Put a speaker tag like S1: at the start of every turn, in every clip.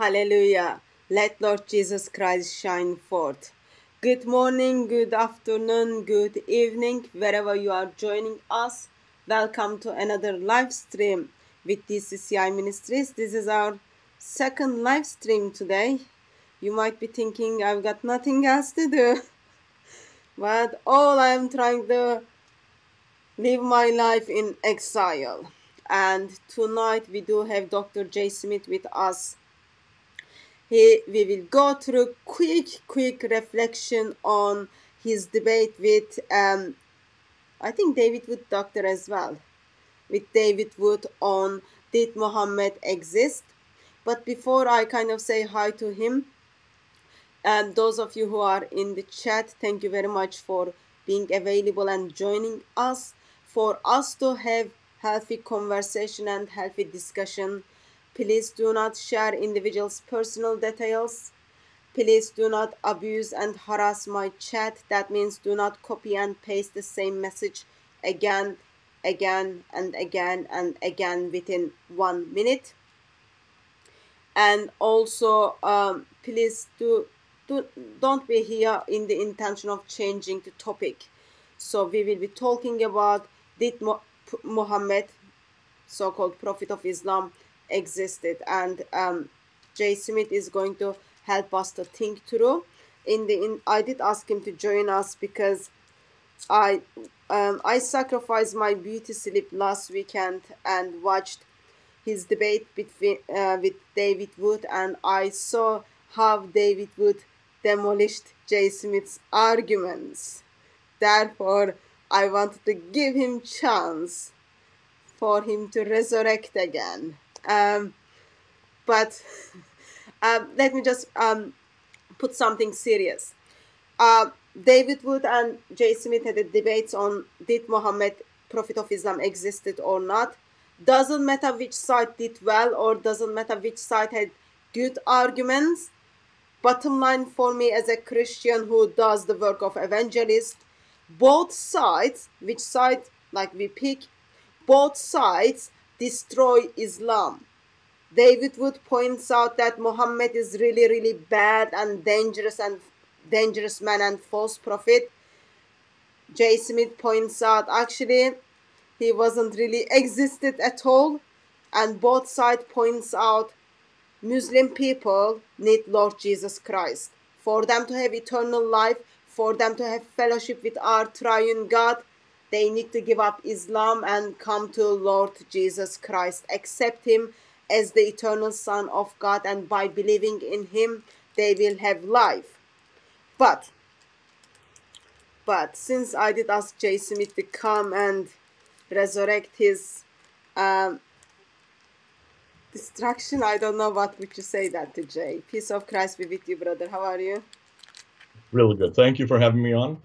S1: Hallelujah. Let Lord Jesus Christ shine forth. Good morning, good afternoon, good evening, wherever you are joining us. Welcome to another live stream with DCCI Ministries. This is our second live stream today. You might be thinking I've got nothing else to do, but all I'm trying to live my life in exile. And tonight we do have Dr. J. Smith with us. We will go through quick reflection on his debate with, I think David Wood doctor as well, with David Wood on did Muhammad exist? But before I kind of say hi to him, and those of you who are in the chat, thank you very much for being available and joining us. For us to have healthy conversation and healthy discussion, please do not share individuals' personal details. Please do not abuse and harass my chat. That means do not copy and paste the same message again and again within 1 minute. And also, please don't be here in the intention of changing the topic. So we will be talking about did Muhammad, so-called Prophet of Islam, existed, and Jay Smith is going to help us to think through. I did ask him to join us because I sacrificed my beauty sleep last weekend and watched his debate with David Wood, and I saw how David Wood demolished Jay Smith's arguments. Therefore, I wanted to give him chance for him to resurrect again. But let me just put something serious. David Wood and Jay Smith had a debate on did Muhammad, Prophet of Islam, existed or not. Doesn't matter which side did well or doesn't matter which side had good arguments. Bottom line for me as a Christian who does the work of evangelist, both sides, which side like we pick, both sides destroy Islam. David Wood points out that Muhammad is really bad and dangerous man and false prophet. Jay Smith points out actually he wasn't really existed at all, and both sides points out Muslim people need Lord Jesus Christ. For them to have eternal life, for them to have fellowship with our triune God, they need to give up Islam and come to Lord Jesus Christ, accept him as the eternal Son of God, and by believing in him, they will have life. But since I did ask Jay Smith to come and resurrect his destruction, I don't know what would you say that to Jay. Peace of Christ be with you, brother. How are you?
S2: Really good. Thank you for having me on.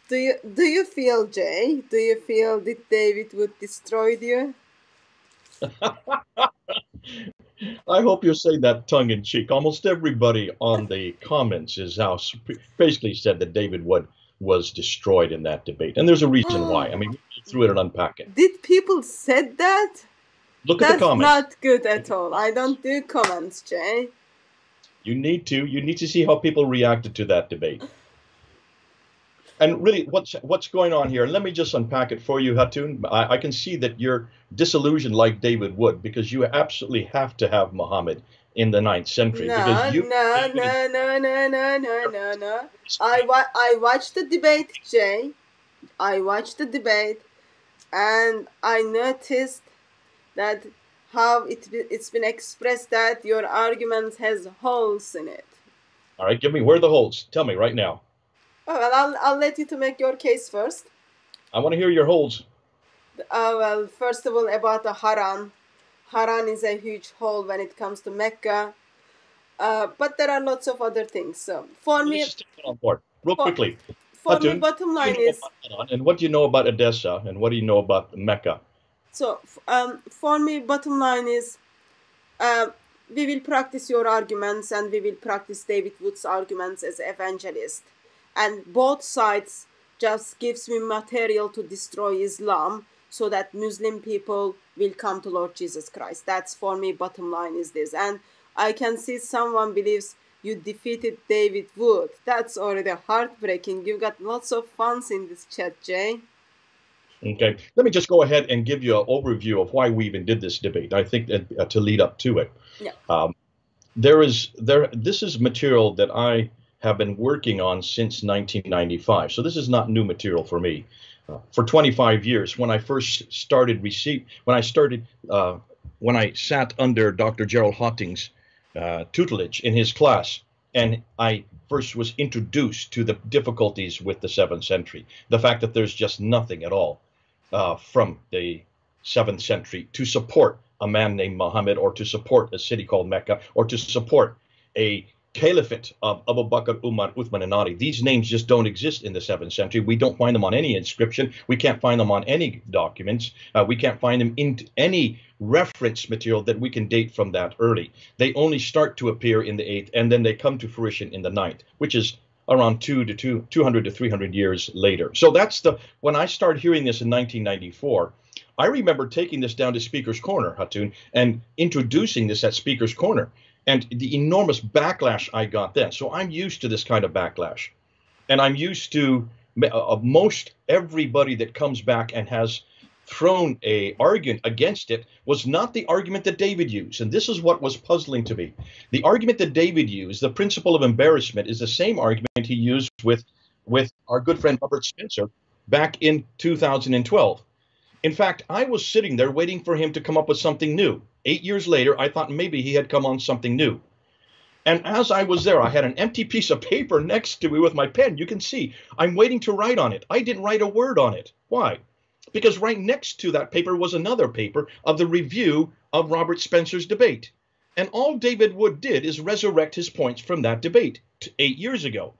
S1: Do you feel, Jay? Do you feel that David Wood destroyed you?
S2: I hope you say that tongue in cheek. Almost everybody on the comments basically said that David Wood was destroyed in that debate, and there's a reason why. I mean, we go through it and unpack it.
S1: Did people said that?
S2: Look at the comments.
S1: That's not good at all. I don't do comments, Jay.
S2: You need to see how people reacted to that debate. And really, what's going on here? Let me just unpack it for you, Hatun. I can see that you're disillusioned like David Wood because you absolutely have to have Muhammad in the 9th century.
S1: No. I watched the debate, Jay. I watched the debate, and I noticed that how it's been expressed that your argument has holes in it.
S2: All right, where are the holes? Tell me right now.
S1: Oh, well, I'll let you to make your case first.
S2: I want to hear your holes.
S1: Well, first of all, about the Haran. Haran is a huge hole when it comes to Mecca. But there are lots of other things. So for me,
S2: let's just take it on board real quickly.
S1: For Hatun, me, bottom line is.
S2: And what do you know about Edessa, and what do you know about Mecca?
S1: So, for me, bottom line is, we will practice your arguments, and we will practice David Wood's arguments as evangelist. And both sides just gives me material to destroy Islam so that Muslim people will come to Lord Jesus Christ. That's for me, bottom line is this. And I can see someone believes you defeated David Wood. That's already heartbreaking. You've got lots of fans in this chat, Jay.
S2: Okay, let me just go ahead and give you an overview of why we even did this debate. I think that to lead up to it,
S1: Yeah.
S2: this is material that I have been working on since 1995. So this is not new material for me. For 25 years, when I first started when I sat under Dr. Gerald Hotting's tutelage in his class, and I first was introduced to the difficulties with the 7th century, the fact that there's just nothing at all from the 7th century to support a man named Muhammad, or to support a city called Mecca, or to support a caliphate of Abu Bakr, Umar, Uthman, and Ali. These names just don't exist in the 7th century. We don't find them on any inscription. We can't find them on any documents. We can't find them in any reference material that we can date from that early. They only start to appear in the 8th, and then they come to fruition in the 9th, which is around 200 to 300 years later. So that's when I started hearing this in 1994, I remember taking this down to Speaker's Corner, Hatun, and introducing this at Speaker's Corner, and the enormous backlash I got then. So I'm used to this kind of backlash, and I'm used to most everybody that comes back and has thrown a argument against it was not the argument that David used. And this is what was puzzling to me. The argument that David used, the principle of embarrassment, is the same argument he used with our good friend Robert Spencer back in 2012. In fact, I was sitting there waiting for him to come up with something new. 8 years later, I thought maybe he had come on something new. And as I was there, I had an empty piece of paper next to me with my pen. You can see I'm waiting to write on it. I didn't write a word on it. Why? Because right next to that paper was another paper of the review of Robert Spencer's debate. And all David Wood did is resurrect his points from that debate 8 years ago.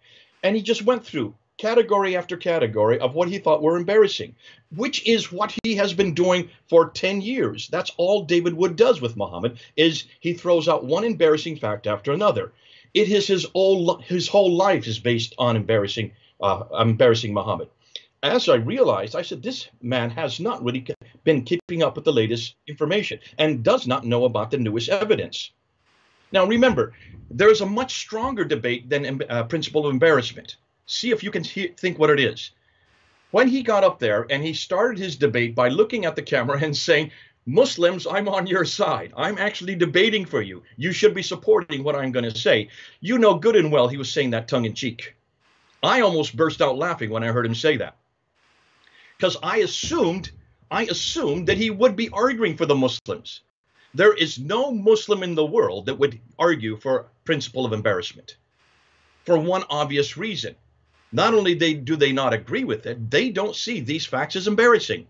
S2: And he just went through category after category of what he thought were embarrassing, which is what he has been doing for 10 years. That's all David Wood does with Muhammad, is he throws out one embarrassing fact after another. It is his whole life is based on embarrassing Muhammad. As I realized, I said, this man has not really been keeping up with the latest information and does not know about the newest evidence. Now, remember, there is a much stronger debate than principle of embarrassment. See if you can think what it is. When he got up there and he started his debate by looking at the camera and saying, Muslims, I'm on your side. I'm actually debating for you. You should be supporting what I'm going to say. You know good and well he was saying that tongue in cheek. I almost burst out laughing when I heard him say that, because I assumed that he would be arguing for the Muslims. There is no Muslim in the world that would argue for principle of embarrassment, for one obvious reason. Not only do they not agree with it, they don't see these facts as embarrassing.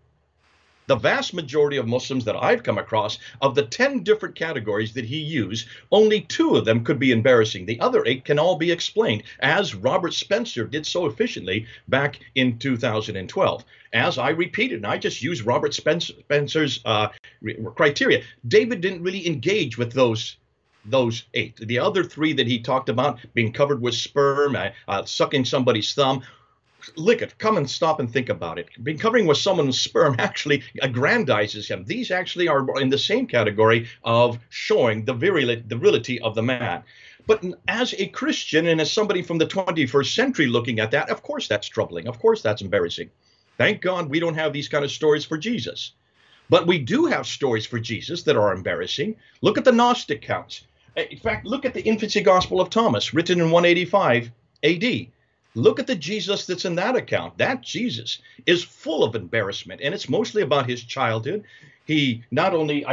S2: The vast majority of Muslims that I've come across, of the 10 different categories that he used, only 2 of them could be embarrassing. The other 8 can all be explained, as Robert Spencer did so efficiently back in 2012. As I repeated, and I just used Robert Spencer's criteria. David didn't really engage with those 8. The other 3 that he talked about, being covered with sperm, sucking somebody's thumb, look at, come and stop and think about it. Being covering with someone's sperm actually aggrandizes him. These actually are in the same category of showing the virility of the man. But as a Christian and as somebody from the 21st century looking at that, of course that's troubling. Of course that's embarrassing. Thank God we don't have these kind of stories for Jesus. But we do have stories for Jesus that are embarrassing. Look at the Gnostic accounts. In fact, look at the infancy gospel of Thomas, written in 185 AD. Look at the Jesus that's in that account. That Jesus is full of embarrassment, and it's mostly about his childhood. He not only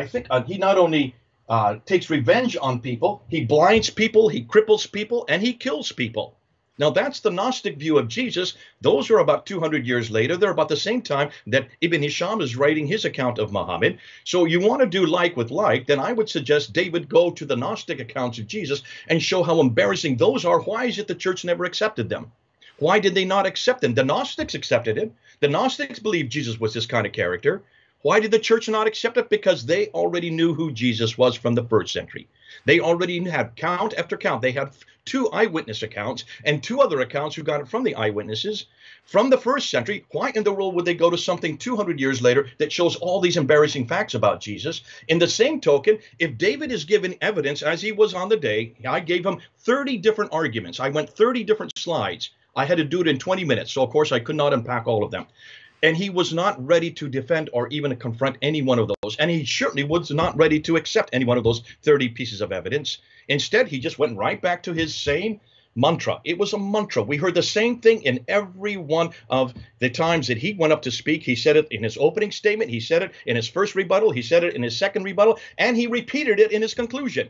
S2: takes revenge on people, he blinds people, he cripples people, and he kills people. Now, that's the Gnostic view of Jesus. Those are about 200 years later. They're about the same time that Ibn Hisham is writing his account of Muhammad. So you want to do like with like, then I would suggest David go to the Gnostic accounts of Jesus and show how embarrassing those are. Why is it the church never accepted them? Why did they not accept them? The Gnostics accepted it. The Gnostics believed Jesus was this kind of character. Why did the church not accept it? Because they already knew who Jesus was from the first century. They already had count after count. They had two eyewitness accounts and two other accounts who got it from the eyewitnesses from the first century. Why in the world would they go to something 200 years later that shows all these embarrassing facts about Jesus? In the same token, if David is given evidence as he was on the day, I gave him 30 different arguments. I went 30 different slides. I had to do it in 20 minutes. So, of course, I could not unpack all of them. And he was not ready to defend or even to confront any one of those. And he certainly was not ready to accept any one of those 30 pieces of evidence. Instead, he just went right back to his same mantra. It was a mantra. We heard the same thing in every one of the times that he went up to speak. He said it in his opening statement. He said it in his first rebuttal. He said it in his second rebuttal. And he repeated it in his conclusion.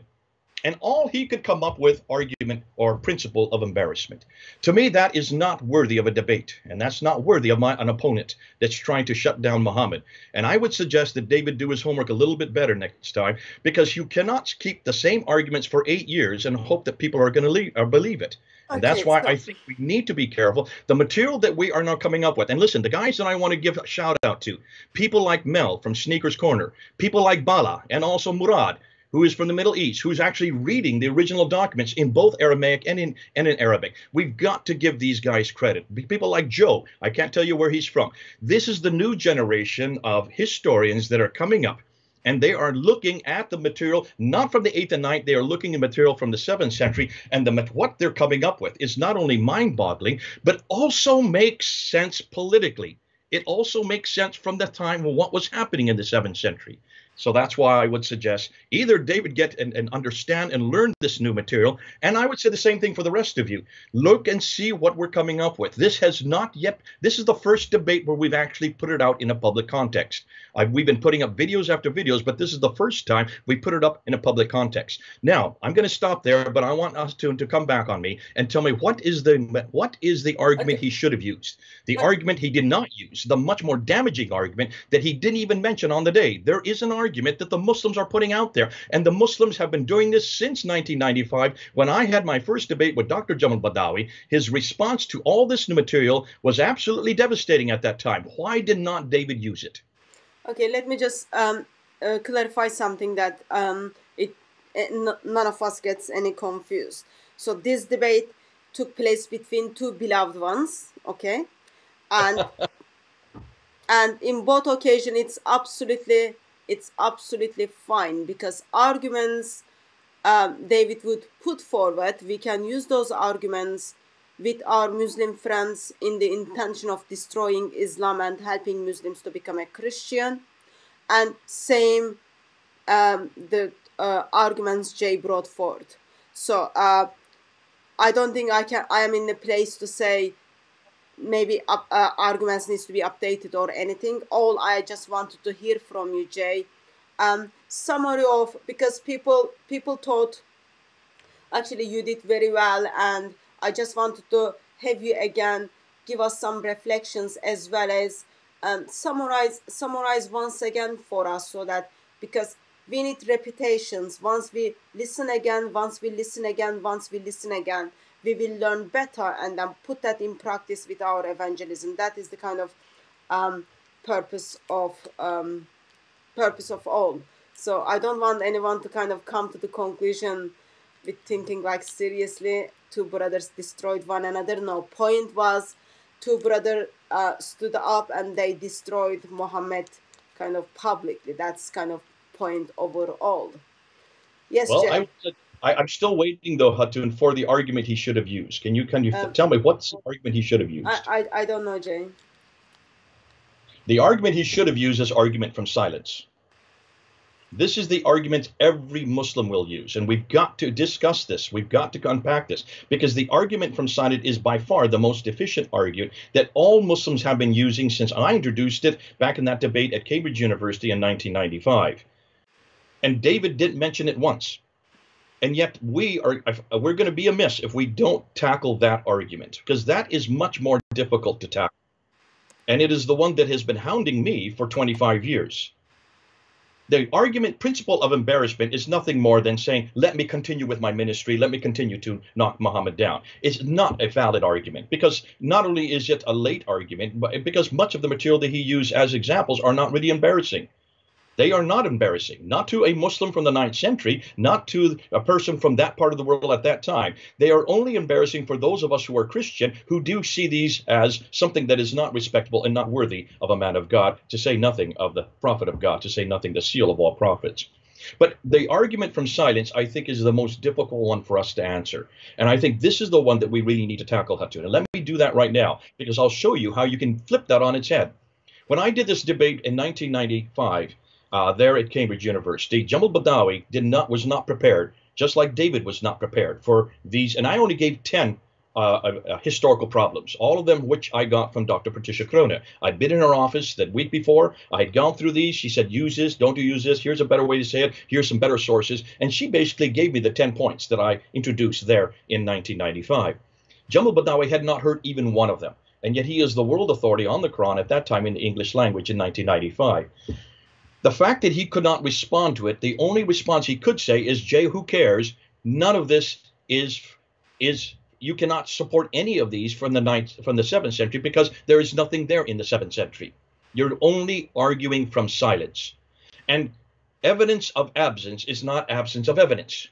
S2: And all he could come up with argument or principle of embarrassment. To me, that is not worthy of a debate. And that's not worthy of an opponent that's trying to shut down Muhammad. And I would suggest that David do his homework a little bit better next time, because you cannot keep the same arguments for 8 years and hope that people are going to believe it. And that's why I think we need to be careful. The material that we are now coming up with, and listen, the guys that I want to give a shout out to, people like Mel from Sneakers Corner, people like Bala, and also Murad, who is from the Middle East, who's actually reading the original documents in both Aramaic and in Arabic. We've got to give these guys credit. People like Joe, I can't tell you where he's from. This is the new generation of historians that are coming up, and they are looking at the material, not from the 8th and 9th, they are looking at material from the 7th century, and what they're coming up with is not only mind-boggling, but also makes sense politically. It also makes sense from the time of what was happening in the 7th century. So that's why I would suggest either David get and understand and learn this new material, and I would say the same thing for the rest of you. Look and see what we're coming up with. This has not yet, this is the first debate where we've actually put it out in a public context. We've been putting up videos after videos, but this is the first time we put it up in a public context. Now, I'm going to stop there, but I want us to come back on me and tell me what is the argument he should have used, the argument he did not use, the much more damaging argument that he didn't even mention on the day. There is an argument that the Muslims are putting out there, and the Muslims have been doing this since 1995. When I had my first debate with Dr. Jamal Badawi, his response to all this new material was absolutely devastating at that time. Why did not David use it?
S1: Okay, let me just clarify something that none of us gets any confused. So this debate took place between two beloved ones, okay, and and in both occasions it's absolutely fine, because arguments David would put forward, we can use those arguments with our Muslim friends in the intention of destroying Islam and helping Muslims to become a Christian. And same the arguments Jay brought forth. So I don't think I am in a place to say maybe arguments needs to be updated or anything. All I just wanted to hear from you, Jay, summary of, because people thought actually you did very well, and I just wanted to have you again give us some reflections as well as summarize once again for us, so that, because we need repetitions. Once we listen again, we will learn better and then put that in practice with our evangelism. That is the kind of purpose of all. So I don't want anyone to kind of come to the conclusion with thinking like, seriously, two brothers destroyed one another. No, point was two brothers stood up and they destroyed Muhammad kind of publicly. That's kind of point overall. Yes,
S2: well,
S1: Jay.
S2: I'm still waiting, though, Hatun, for the argument he should have used. Can you tell me what's the argument he should have used?
S1: I don't know, Jay.
S2: The argument he should have used is argument from silence. This is the argument every Muslim will use, and we've got to discuss this. We've got to unpack this, because the argument from silence is by far the most efficient argument that all Muslims have been using since I introduced it back in that debate at Cambridge University in 1995. And David didn't mention it once. And yet we're going to be amiss if we don't tackle that argument, because that is much more difficult to tackle. And it is the one that has been hounding me for 25 years. The argument principle of embarrassment is nothing more than saying, let me continue with my ministry, let me continue to knock Muhammad down. It's not a valid argument, because not only is it a late argument, but because much of the material that he used as examples are not really embarrassing. They are not embarrassing, not to a Muslim from the 9th century, not to a person from that part of the world at that time. They are only embarrassing for those of us who are Christian, who do see these as something that is not respectable and not worthy of a man of God, to say nothing of the prophet of God, to say nothing the seal of all prophets. But the argument from silence, I think, is the most difficult one for us to answer. And I think this is the one that we really need to tackle, Hatun. And let me do that right now, because I'll show you how you can flip that on its head. When I did this debate in 1995, there at Cambridge University, Jamal Badawi was not prepared, just like David was not prepared for these. And I only gave 10 historical problems, all of them which I got from Dr. Patricia Krona. I'd been in her office that week before. I had gone through these. She said, use this, don't use this. Here's a better way to say it. Here's some better sources. And she basically gave me the 10 points that I introduced there in 1995. Jamal Badawi had not heard even one of them. And yet he is the world authority on the Quran at that time in the English language in 1995. The fact that he could not respond to it, the only response he could say is, Jay, who cares? None of this is you cannot support any of these from the 7th century, because there is nothing there in the 7th century. You're only arguing from silence. And evidence of absence is not absence of evidence.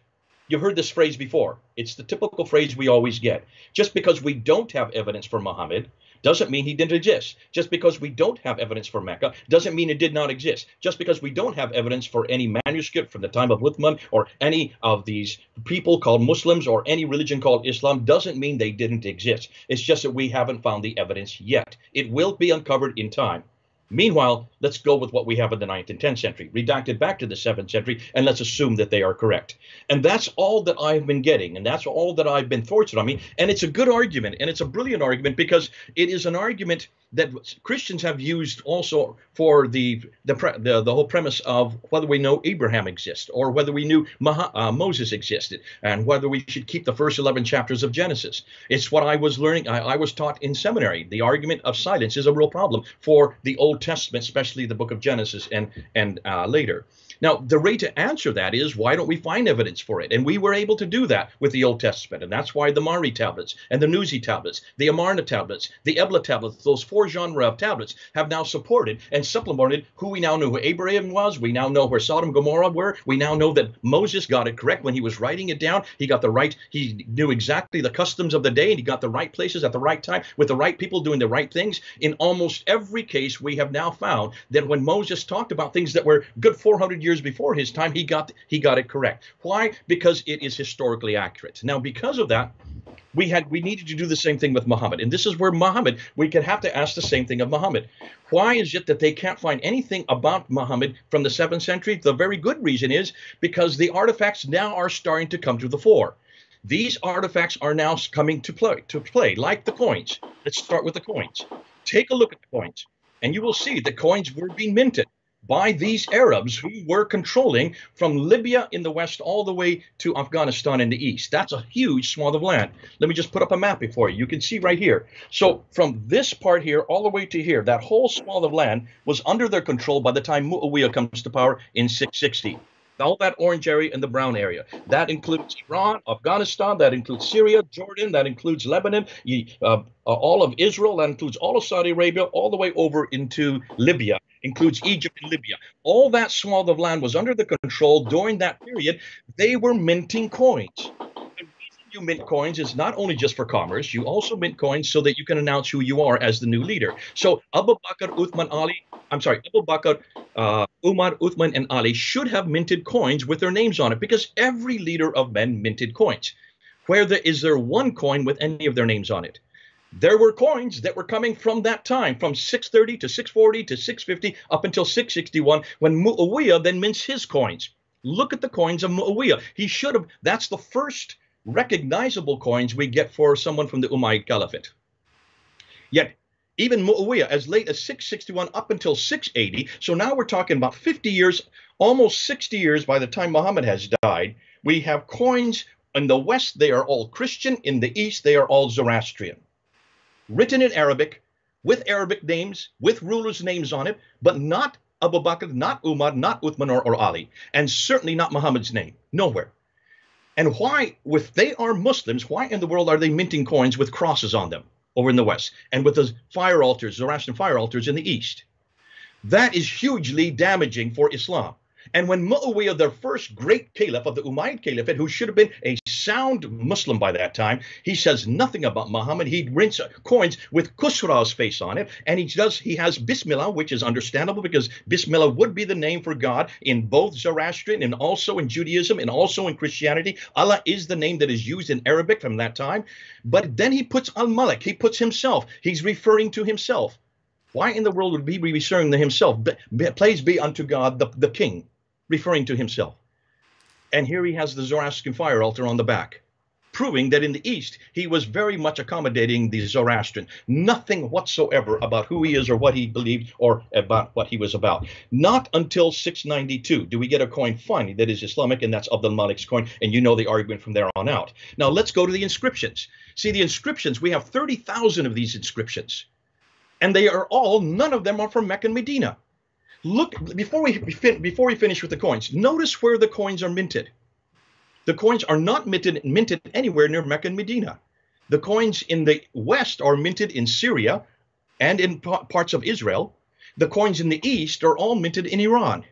S2: You've heard this phrase before. It's the typical phrase we always get. Just because we don't have evidence for Muhammad doesn't mean he didn't exist. Just because we don't have evidence for Mecca doesn't mean it did not exist. Just because we don't have evidence for any manuscript from the time of Uthman or any of these people called Muslims or any religion called Islam doesn't mean they didn't exist. It's just that we haven't found the evidence yet. It will be uncovered in time. Meanwhile, let's go with what we have in the 9th and 10th century, redacted back to the 7th century, and let's assume that they are correct. And that's all that I've been getting, and that's all that I've been fortunate on me. And it's a good argument, and it's a brilliant argument, because it is an argument that Christians have used also for the whole premise of whether we know Abraham exists, or whether we knew Moses existed, and whether we should keep the first 11 chapters of Genesis. It's what I was learning. I was taught in seminary. The argument of silence is a real problem for the Old Testament, especially the book of Genesis and later. Now, the way to answer that is, why don't we find evidence for it? And we were able to do that with the Old Testament. And that's why the Mari tablets and the Nuzi tablets, the Amarna tablets, the Ebla tablets, those 4 genre of tablets have now supported and supplemented who we now know who Abraham was. We now know where Sodom and Gomorrah were. We now know that Moses got it correct when he was writing it down. He knew exactly the customs of the day, and he got the right places at the right time with the right people doing the right things. In almost every case, we have now found that when Moses talked about things that were good 400 years before his time, he got it correct. Why? Because it is historically accurate. Now, because of that, we needed to do the same thing with Muhammad. And this is where Muhammad, we could have to ask the same thing of Muhammad. Why is it that they can't find anything about Muhammad from the 7th century? The very good reason is because the artifacts now are starting to come to the fore. These artifacts are now coming to play, like the coins. Let's start with the coins. Take a look at the coins, and you will see the coins were being minted by these Arabs who were controlling from Libya in the west all the way to Afghanistan in the east. That's a huge swath of land. Let me just put up a map before you. You can see right here. So from this part here all the way to here, that whole swath of land was under their control by the time Muawiyah comes to power in 660. All that orange area and the brown area. That includes Iran, Afghanistan, that includes Syria, Jordan, that includes Lebanon, all of Israel, that includes all of Saudi Arabia, all the way over into Libya, includes Egypt and Libya. All that swath of land was under the control during that period. They were minting coins. The reason you mint coins is not only just for commerce, you also mint coins so that you can announce who you are as the new leader. So Abu Bakr, Umar, Uthman, and Ali should have minted coins with their names on it, because every leader of men minted coins. Is there one coin with any of their names on it? There were coins that were coming from that time, from 630 to 640 to 650 up until 661, when Muawiyah then mints his coins. Look at the coins of Muawiyah. That's the first recognizable coins we get for someone from the Umayyad Caliphate. Yet, even Muawiyah, as late as 661 up until 680, so now we're talking about 50 years, almost 60 years by the time Muhammad has died, we have coins in the West, they are all Christian. In the East, they are all Zoroastrian. Written in Arabic, with Arabic names, with rulers' names on it, but not Abu Bakr, not Umar, not Uthman or Ali, and certainly not Muhammad's name. Nowhere. And why, if they are Muslims, why in the world are they minting coins with crosses on them over in the West and with the fire altars, Zoroastrian fire altars in the East? That is hugely damaging for Islam. And when Muawiyah, their first great caliph of the Umayyad Caliphate, who should have been a sound Muslim by that time, he says nothing about Muhammad. He rints coins with Khusraw's face on it, and he has Bismillah, which is understandable because Bismillah would be the name for God in both Zoroastrian and also in Judaism and also in Christianity. Allah is the name that is used in Arabic from that time. But then he puts Al-Malik, he puts himself, he's referring to himself. Why in the world would he be referring to himself? Praise be unto God, the king, referring to himself. And here he has the Zoroastrian fire altar on the back, proving that in the East, he was very much accommodating the Zoroastrian. Nothing whatsoever about who he is or what he believed or about what he was about. Not until 692 do we get a coin finally that is Islamic, and that's Abdul Malik's coin, and you know the argument from there on out. Now let's go to the inscriptions. See, the inscriptions, we have 30,000 of these inscriptions. And they are all, none of them are from Mecca and Medina. Look, before we finish with the coins, notice where the coins are minted. The coins are not minted anywhere near Mecca and Medina. The coins in the West are minted in Syria and in parts of Israel. The coins in the East are all minted in Iran.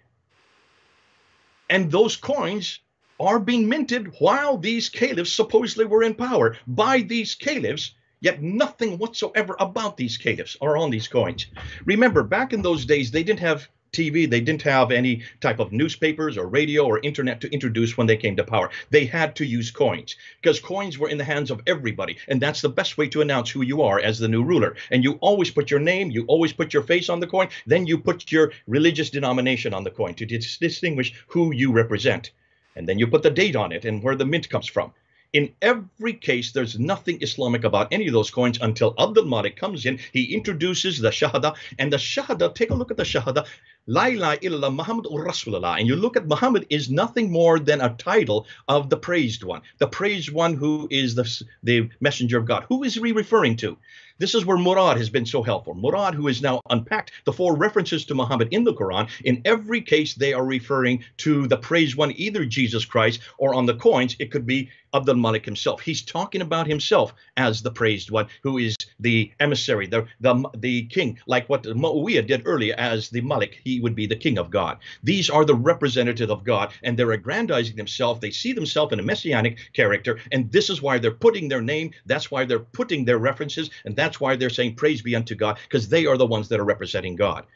S2: And those coins are being minted while these caliphs supposedly were in power by these caliphs. Yet nothing whatsoever about these caliphs are on these coins. Remember, back in those days, they didn't have TV. They didn't have any type of newspapers or radio or internet to introduce when they came to power. They had to use coins because coins were in the hands of everybody. And that's the best way to announce who you are as the new ruler. And you always put your name, you always put your face on the coin. Then you put your religious denomination on the coin to distinguish who you represent. And then you put the date on it and where the mint comes from. In every case, there's nothing Islamic about any of those coins until Abdul Malik comes in. He introduces the Shahada, and the Shahada, take a look at the Shahada, La ilaha illallah Muhammadur Rasulullah. And you look at Muhammad is nothing more than a title of the praised one who is the messenger of God. Who is he referring to? This is where Murad has been so helpful. Murad, who has now unpacked the 4 references to Muhammad in the Quran, in every case they are referring to the praised one, either Jesus Christ or on the coins, it could be Abdul Malik himself. He's talking about himself as the praised one, who is the emissary, the king, like what Muawiyah did earlier as the Malik. He would be the king of God. These are the representative of God, and they're aggrandizing themselves. They see themselves in a messianic character, and this is why they're putting their name. That's why they're putting their references, and that's why they're saying praise be unto God, because they are the ones that are representing God.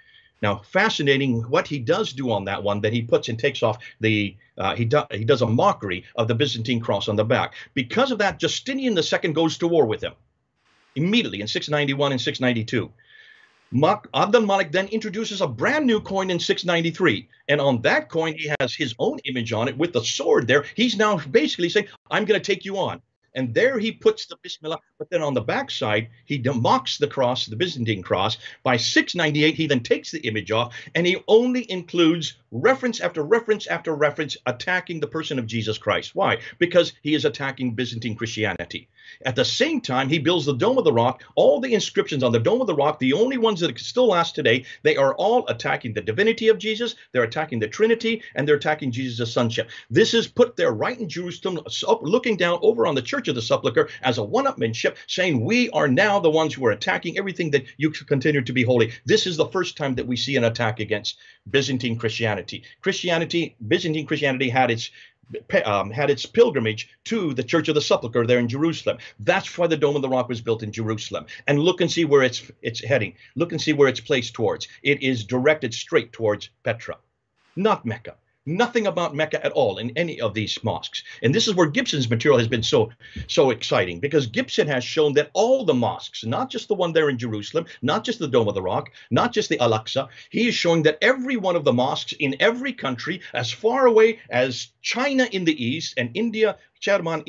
S2: Now, fascinating what he does do on that one, that he puts and takes off he does a mockery of the Byzantine cross on the back. Because of that, Justinian II goes to war with him immediately in 691 and 692. Abdul Malik then introduces a brand new coin in 693. And on that coin, he has his own image on it with the sword there. He's now basically saying, I'm going to take you on. And there he puts the Bismillah, but then on the backside, he mocks the cross, the Byzantine cross. By 698, he then takes the image off, and he only includes reference after reference after reference attacking the person of Jesus Christ. Why? Because he is attacking Byzantine Christianity. At the same time, he builds the Dome of the Rock. All the inscriptions on the Dome of the Rock, the only ones that still last today, they are all attacking the divinity of Jesus, they're attacking the Trinity, and they're attacking Jesus' sonship. This is put there right in Jerusalem, looking down over on the Church of the Sepulchre as a one-upmanship, saying we are now the ones who are attacking everything that you continue to be holy. This is the first time that we see an attack against Byzantine Christianity. Byzantine Christianity had its pilgrimage to the Church of the Sepulchre there in Jerusalem. That's why the Dome of the Rock was built in Jerusalem. And look and see where it's heading. Look and see where it's placed towards. It is directed straight towards Petra, not Mecca. Nothing about Mecca at all in any of these mosques. And this is where Gibson's material has been so exciting, because Gibson has shown that all the mosques, not just the one there in Jerusalem, not just the Dome of the Rock, not just the Al-Aqsa, he is showing that every one of the mosques in every country, as far away as China in the east and India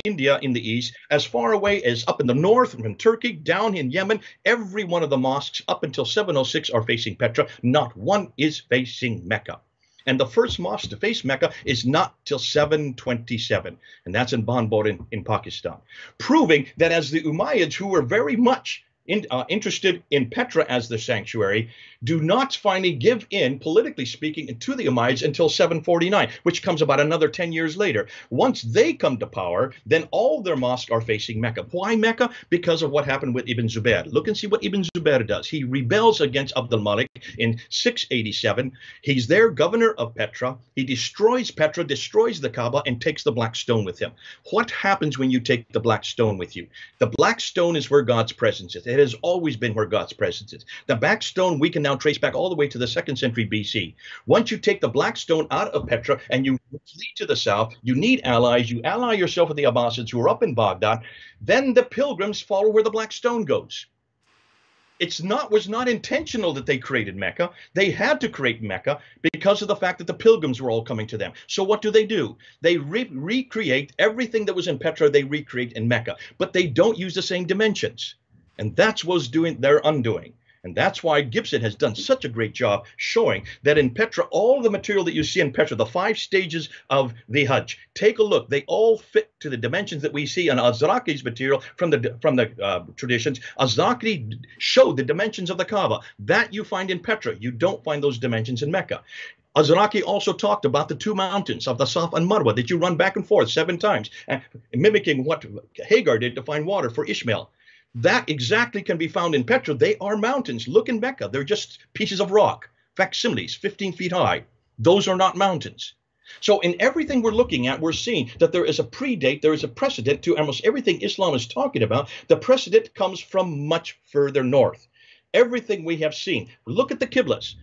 S2: in the east, as far away as up in the north from Turkey, down in Yemen, every one of the mosques up until 706 are facing Petra. Not one is facing Mecca. And the first mosque to face Mecca is not till 727, and that's in Banbor in Pakistan, proving that as the Umayyads, who were very much interested in Petra as the sanctuary, do not finally give in, politically speaking, to the Umayyads until 749, which comes about another 10 years later. Once they come to power, then all their mosques are facing Mecca. Why Mecca? Because of what happened with Ibn Zubayr. Look and see what Ibn Zubayr does. He rebels against Abdul Malik in 687. He's there, governor of Petra. He destroys Petra, destroys the Kaaba, and takes the black stone with him. What happens when you take the black stone with you? The black stone is where God's presence is. It has always been where God's presence is. The black stone we can now trace back all the way to the 2nd century BC. Once you take the black stone out of Petra and you flee to the south, you need allies. You ally yourself with the Abbasids who are up in Baghdad. Then the pilgrims follow where the black stone goes. Was not intentional that they created Mecca. They had to create Mecca because of the fact that the pilgrims were all coming to them. So what do? They recreate everything that was in Petra, they recreate in Mecca, but they don't use the same dimensions. And that's what's doing their undoing. And that's why Gibson has done such a great job showing that in Petra, all the material that you see in Petra, the 5 stages of the Hajj, take a look. They all fit to the dimensions that we see on Azraqi's material from the traditions. Azraqi showed the dimensions of the Kaaba. That you find in Petra. You don't find those dimensions in Mecca. Azraqi also talked about the 2 mountains of the Safa and Marwa that you run back and forth 7 times, mimicking what Hagar did to find water for Ishmael. That exactly can be found in Petra. They are mountains. Look in Mecca. They're just pieces of rock, facsimiles, 15 feet high. Those are not mountains. So in everything we're looking at, we're seeing that there is a predate, there is a precedent to almost everything Islam is talking about. The precedent comes from much further north. Everything we have seen. Look at the Qiblas.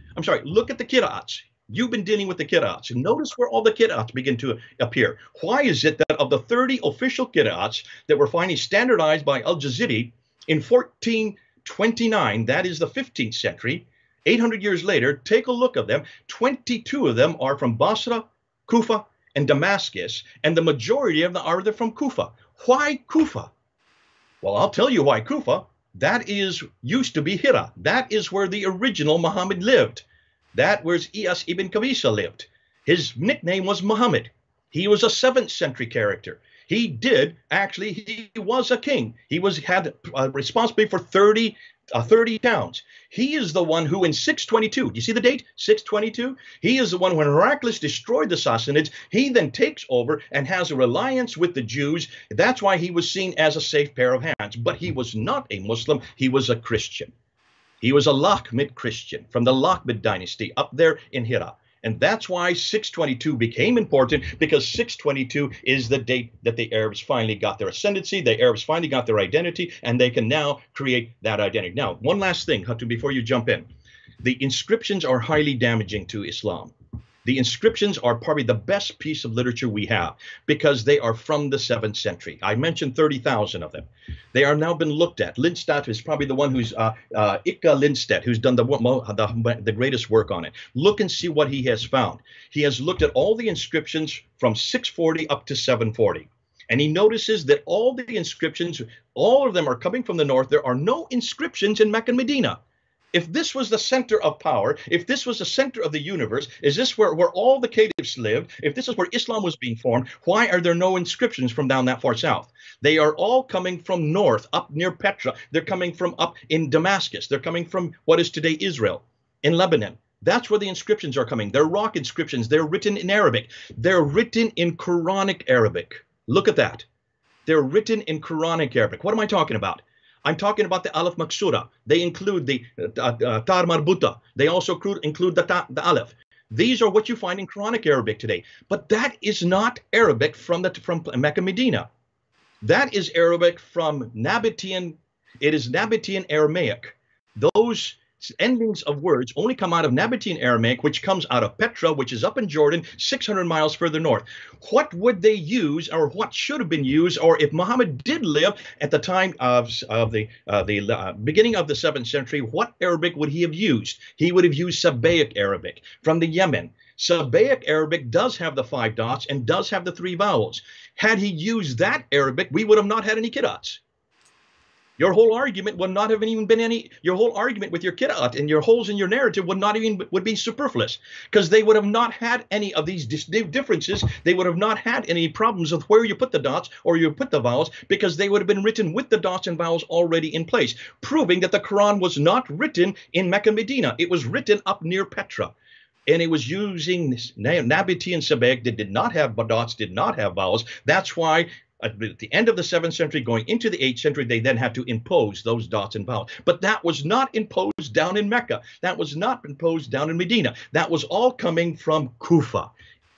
S2: Look at the Qira'ats. You've been dealing with the Qira'ats. Notice where all the Qira'ats begin to appear. Why is it that of the 30 official Qira'ats that were finally standardized by Al-Jaziri in 1429, that is the 15th century, 800 years later, take a look at them. 22 of them are from Basra, Kufa, and Damascus, and the majority of them are from Kufa. Why Kufa? Well, I'll tell you why Kufa. That used to be Hira. That is where the original Muhammad lived. That was Iyas ibn Qabisa lived. His nickname was Muhammad. He was a 7th century character. He was a king. He had responsibility for 30 towns. He is the one who in 622, do you see the date? 622? He is the one when Heraclius destroyed the Sassanids. He then takes over and has a reliance with the Jews. That's why he was seen as a safe pair of hands. But he was not a Muslim. He was a Christian. He was a Lakhmid Christian from the Lakhmid dynasty up there in Hira. And that's why 622 became important, because 622 is the date that the Arabs finally got their ascendancy, the Arabs finally got their identity, and they can now create that identity. Now, one last thing, Hatu, before you jump in. The inscriptions are highly damaging to Islam. The inscriptions are probably the best piece of literature we have because they are from the 7th century. I mentioned 30,000 of them. They are now been looked at. Lindstedt is probably the one who's, Ikka Lindstedt, who's done the greatest work on it. Look and see what he has found. He has looked at all the inscriptions from 640 up to 740. And he notices that all the inscriptions, all of them are coming from the north. There are no inscriptions in Mecca and Medina. If this was the center of power, if this was the center of the universe, is this where all the caliphs lived? If this is where Islam was being formed, why are there no inscriptions from down that far south? They are all coming from north, up near Petra. They're coming from up in Damascus. They're coming from what is today Israel, in Lebanon. That's where the inscriptions are coming. They're rock inscriptions. They're written in Arabic. They're written in Quranic Arabic. Look at that. They're written in Quranic Arabic. What am I talking about? I'm talking about the Aleph Maksura. They include the Tar Marbuta. They also include the Aleph. These are what you find in Quranic Arabic today. But that is not Arabic from Mecca, Medina. That is Arabic from Nabatean. It is Nabatean Aramaic. Those endings of words only come out of Nabatean Aramaic, which comes out of Petra, which is up in Jordan, 600 miles further north. What would they use, or what should have been used, or if Muhammad did live at the time of the beginning of the 7th century, what Arabic would he have used? He would have used Sabbaic Arabic from the Yemen. Sabbaic Arabic does have the 5 dots and does have the 3 vowels. Had he used that Arabic, we would have not had any Qira'ats. Your whole argument would not have even been any, your whole argument with your Kiraat and your holes in your narrative would not even, would be superfluous, because they would have not had any of these differences. They would have not had any problems with where you put the dots or you put the vowels, because they would have been written with the dots and vowels already in place, proving that the Quran was not written in Mecca, Medina. It was written up near Petra. And it was using Nabati and Sebek that did not have dots, did not have vowels. That's why at the end of the 7th century, going into the 8th century, they then had to impose those dots and vowels. But that was not imposed down in Mecca. That was not imposed down in Medina. That was all coming from Kufa.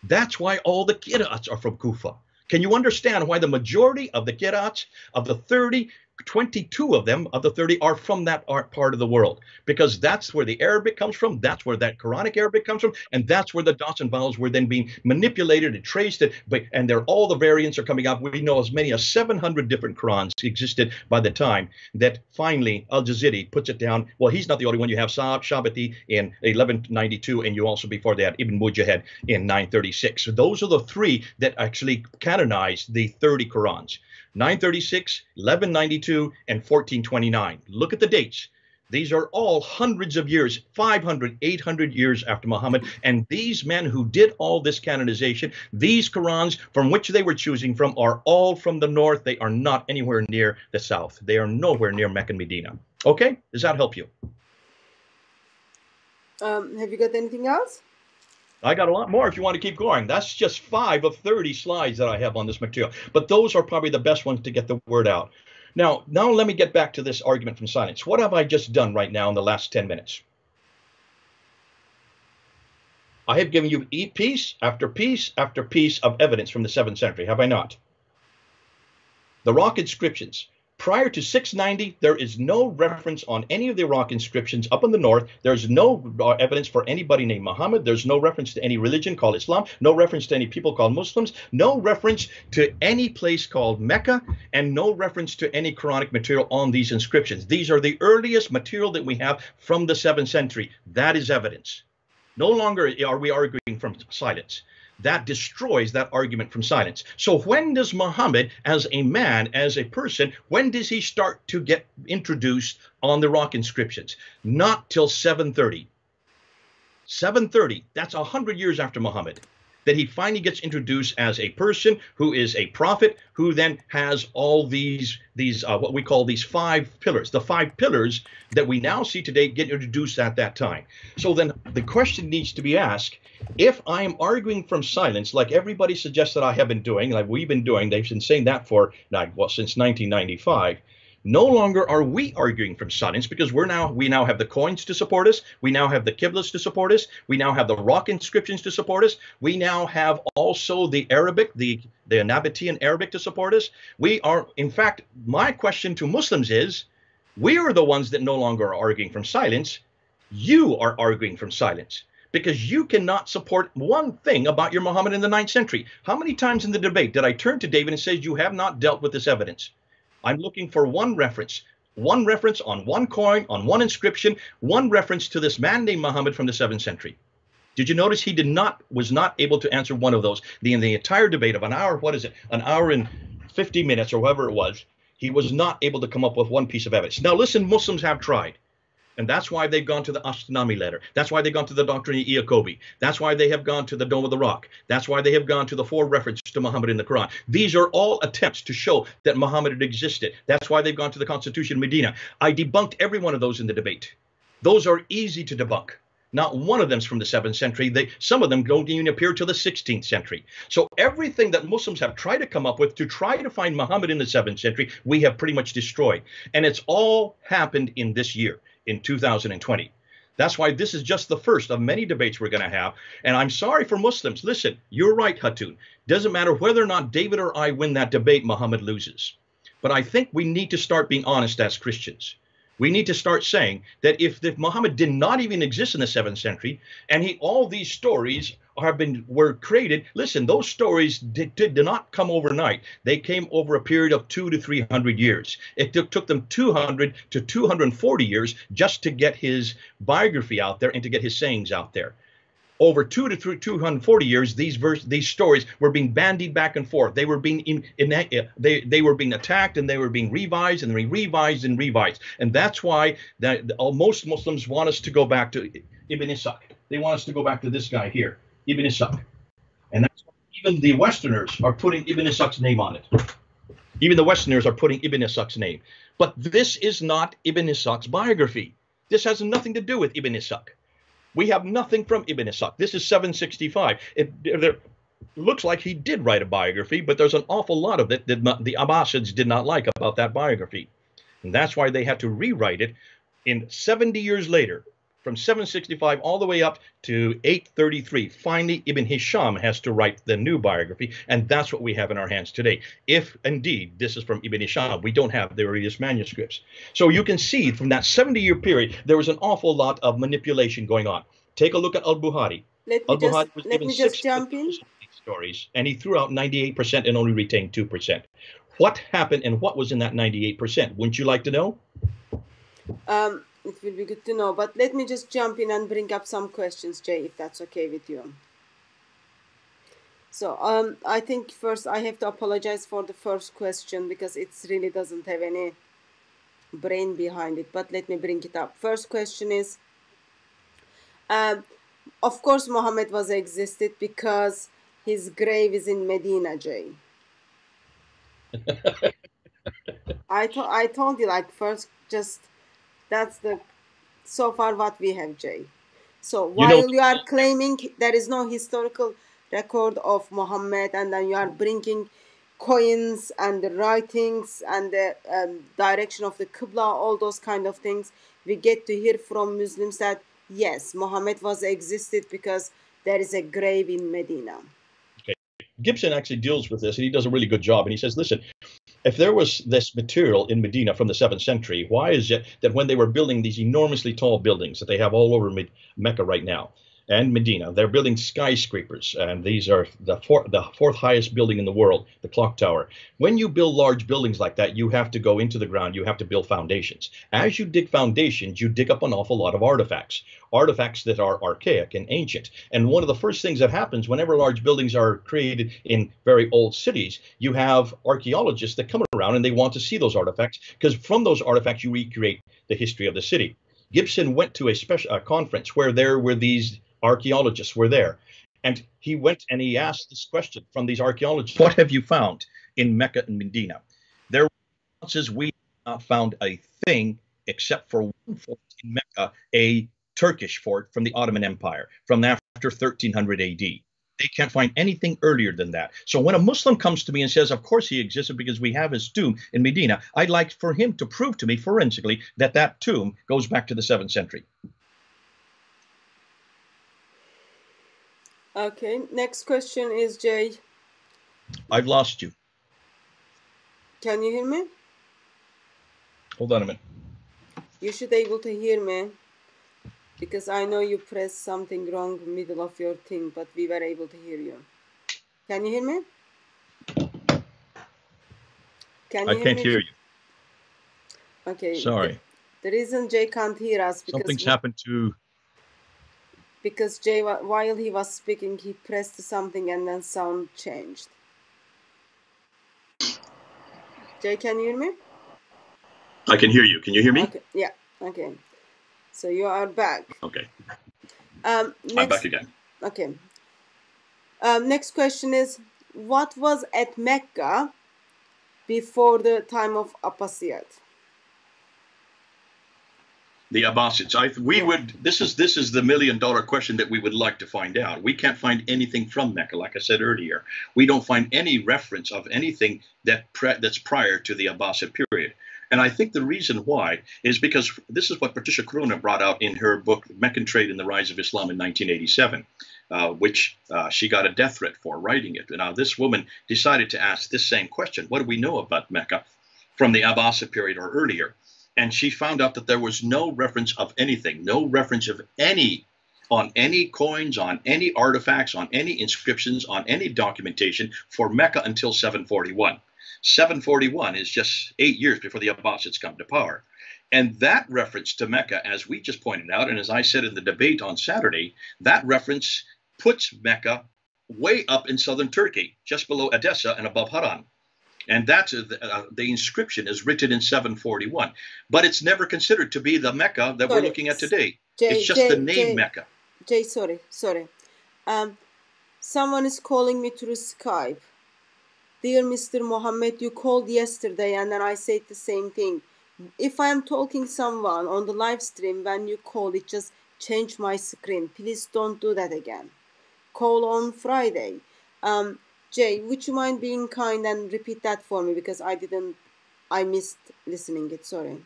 S2: That's why all the qira'ats are from Kufa. Can you understand why the majority of the qira'ats, of the 30, 22 of them, of the 30, are from that part of the world? Because that's where the Arabic comes from, that's where that Quranic Arabic comes from, and that's where the dots and vowels were then being manipulated and traced, and they're all the variants are coming up. We know as many as 700 different Qurans existed by the time that finally Al-Jaziri puts it down. Well, he's not the only one. You have Shabati in 1192, and you also before that Ibn Mujahid in 936. So those are the three that actually canonized the 30 Qurans. 936, 1192, and 1429. Look at the dates. These are all hundreds of years, 500, 800 years after Muhammad. And these men who did all this canonization, these Qurans from which they were choosing from, are all from the north. They are not anywhere near the south. They are nowhere near Mecca and Medina. Okay? Does that help you?
S1: Have you got anything else?
S2: I got a lot more if you want to keep going. That's just 5 of 30 slides that I have on this material. But those are probably the best ones to get the word out. Now let me get back to this argument from silence. What have I just done right now in the last 10 minutes? I have given you piece after piece after piece of evidence from the 7th century, have I not? The rock inscriptions. Prior to 690, there is no reference on any of the rock inscriptions up in the north. There's no evidence for anybody named Muhammad. There's no reference to any religion called Islam, no reference to any people called Muslims, no reference to any place called Mecca, and no reference to any Quranic material on these inscriptions. These are the earliest material that we have from the 7th century. That is evidence. No longer are we arguing from silence. That destroys that argument from silence. So when does Muhammad, as a man, as a person, when does he start to get introduced on the rock inscriptions? Not till 730. 730, that's 100 years after Muhammad, that he finally gets introduced as a person who is a prophet, who then has all these what we call these 5 pillars. The 5 pillars that we now see today get introduced at that time. So then the question needs to be asked, if I am arguing from silence, like everybody suggests that I have been doing, like we've been doing, they've been saying that for, well, since 1995, no longer are we arguing from silence, because we now have the coins to support us. We now have the Qiblas to support us. We now have the rock inscriptions to support us. We now have also the Arabic, the Nabatean Arabic to support us. We are, in fact, my question to Muslims is, we are the ones that no longer are arguing from silence. You are arguing from silence, because you cannot support one thing about your Muhammad in the 9th century. How many times in the debate did I turn to David and say, you have not dealt with this evidence? I'm looking for one reference on one coin, on one inscription, one reference to this man named Muhammad from the 7th century. Did you notice he was not able to answer one of those? In the entire debate of an hour, an hour and 50 minutes or whatever it was, he was not able to come up with one piece of evidence. Now listen, Muslims have tried. And that's why they've gone to the Ashtanami letter. That's why they've gone to the Doctrine of Iacobi. That's why they have gone to the Dome of the Rock. That's why they have gone to the 4 references to Muhammad in the Quran. These are all attempts to show that Muhammad had existed. That's why they've gone to the Constitution of Medina. I debunked every one of those in the debate. Those are easy to debunk. Not one of them's from the 7th century. Some of them don't even appear till the 16th century. So everything that Muslims have tried to come up with to try to find Muhammad in the 7th century, we have pretty much destroyed. And it's all happened in this year, in 2020. That's why this is just the first of many debates we're going to have. And I'm sorry for Muslims. Listen, you're right, Hatun. Doesn't matter whether or not David or I win that debate, Muhammad loses. But I think we need to start being honest as Christians. We need to start saying that if Muhammad did not even exist in the 7th century, and all these stories were created, listen, those stories did not come overnight. They came over a period of 200 to 300 years. It took them 200 to 240 years just to get his biography out there and to get his sayings out there. over 240 years, these stories were being bandied back and forth. They were being they were being attacked, and they were being revised and revised and revised. And that's why most Muslims want us to go back to Ibn Ishaq. They want us to go back to this guy here, Ibn Ishaq. And that's why even the Westerners are putting Ibn Ishaq's name on it. Even the Westerners are putting Ibn Ishaq's name. But this is not Ibn Ishaq's biography. This has nothing to do with Ibn Ishaq. We have nothing from Ibn Ishaq. This is 765. It looks like he did write a biography, but there's an awful lot of it that the Abbasids did not like about that biography. And that's why they had to rewrite it in 70 years later, from 765 all the way up to 833. Finally, Ibn Hisham has to write the new biography, and that's what we have in our hands today. If indeed this is from Ibn Hisham, we don't have the earliest manuscripts. So you can see from that 70-year period, there was an awful lot of manipulation going on. Take a look at Al-Bukhari. Al-Bukhari was given 6,000 stories, and he threw out 98% and only retained 2%. What happened and what was in that 98%? Wouldn't you like to know?
S1: It will be good to know, but let me just jump in and bring up some questions, Jay, if that's okay with you. So I think first I have to apologize for the first question because it really doesn't have any brain behind it, but let me bring it up. First question is, of course Muhammad was existed because his grave is in Medina, Jay. I told you, like, first, just that's the so far what we have, Jay. So while you are claiming there is no historical record of Muhammad, and then you are bringing coins and the writings and the direction of the Qibla, all those kind of things, we get to hear from Muslims that yes, Muhammad was existed because there is a grave in Medina.
S2: Okay. Gibson actually deals with this, and he does a really good job. And he says, listen, if there was this material in Medina from the 7th century, why is it that when they were building these enormously tall buildings that they have all over Mecca right now and Medina, they're building skyscrapers, and these are the fourth highest building in the world, the clock tower. When you build large buildings like that, you have to go into the ground, you have to build foundations. As you dig foundations, you dig up an awful lot of artifacts that are archaic and ancient. And one of the first things that happens whenever large buildings are created in very old cities, you have archaeologists that come around and they want to see those artifacts, because from those artifacts you recreate the history of the city. Gibson went to a conference where there were these archaeologists were there, and he went and he asked this question from these archaeologists: what have you found in Mecca and Medina? Their response is, we have not found a thing except for one fort in Mecca, a Turkish fort from the Ottoman Empire from after 1300 AD. They can't find anything earlier than that. So when a Muslim comes to me and says, of course he existed because we have his tomb in Medina, I'd like for him to prove to me forensically that that tomb goes back to the 7th century.
S1: Okay, next question is, Jay.
S2: I've lost you.
S1: Can you hear me?
S2: Hold on a minute.
S1: You should be able to hear me, because I know you pressed something wrong in the middle of your thing, but we were able to hear you. Can you hear me?
S2: I can't hear you.
S1: Okay.
S2: Sorry.
S1: The reason Jay can't hear us because
S2: something's happened to.
S1: Because Jay, while he was speaking, he pressed something and then sound changed. Jay, can you hear me?
S2: I can hear you. Can you hear me?
S1: Okay. Yeah. Okay. So you are back.
S2: Okay.
S1: I'm
S2: back again.
S1: Okay. Next question is, what was at Mecca before the time of Abbasid?
S2: The Abbasids. This is the $1 million question that we would like to find out. We can't find anything from Mecca, like I said earlier. We don't find any reference of anything that's prior to the Abbasid period. And I think the reason why is because this is what Patricia Corona brought out in her book, Meccan Trade and the Rise of Islam in 1987, which she got a death threat for writing it. Now, this woman decided to ask this same question: what do we know about Mecca from the Abbasid period or earlier? And she found out that there was no reference of anything, no reference of on any coins, on any artifacts, on any inscriptions, on any documentation for Mecca until 741. 741 is just 8 years before the Abbasids come to power. And that reference to Mecca, as we just pointed out, and as I said in the debate on Saturday, that reference puts Mecca way up in southern Turkey, just below Edessa and above Haran. And that's the inscription is written in 741. But it's never considered to be the Mecca that we're looking at today. It's just the name Mecca.
S1: Jay, sorry. Someone is calling me through Skype. Dear Mr. Mohammed, you called yesterday and then I said the same thing. If I am talking someone on the live stream, when you call, it just changed my screen. Please don't do that again. Call on Friday. Jay, would you mind being kind and repeat that for me, because I missed listening it, sorry.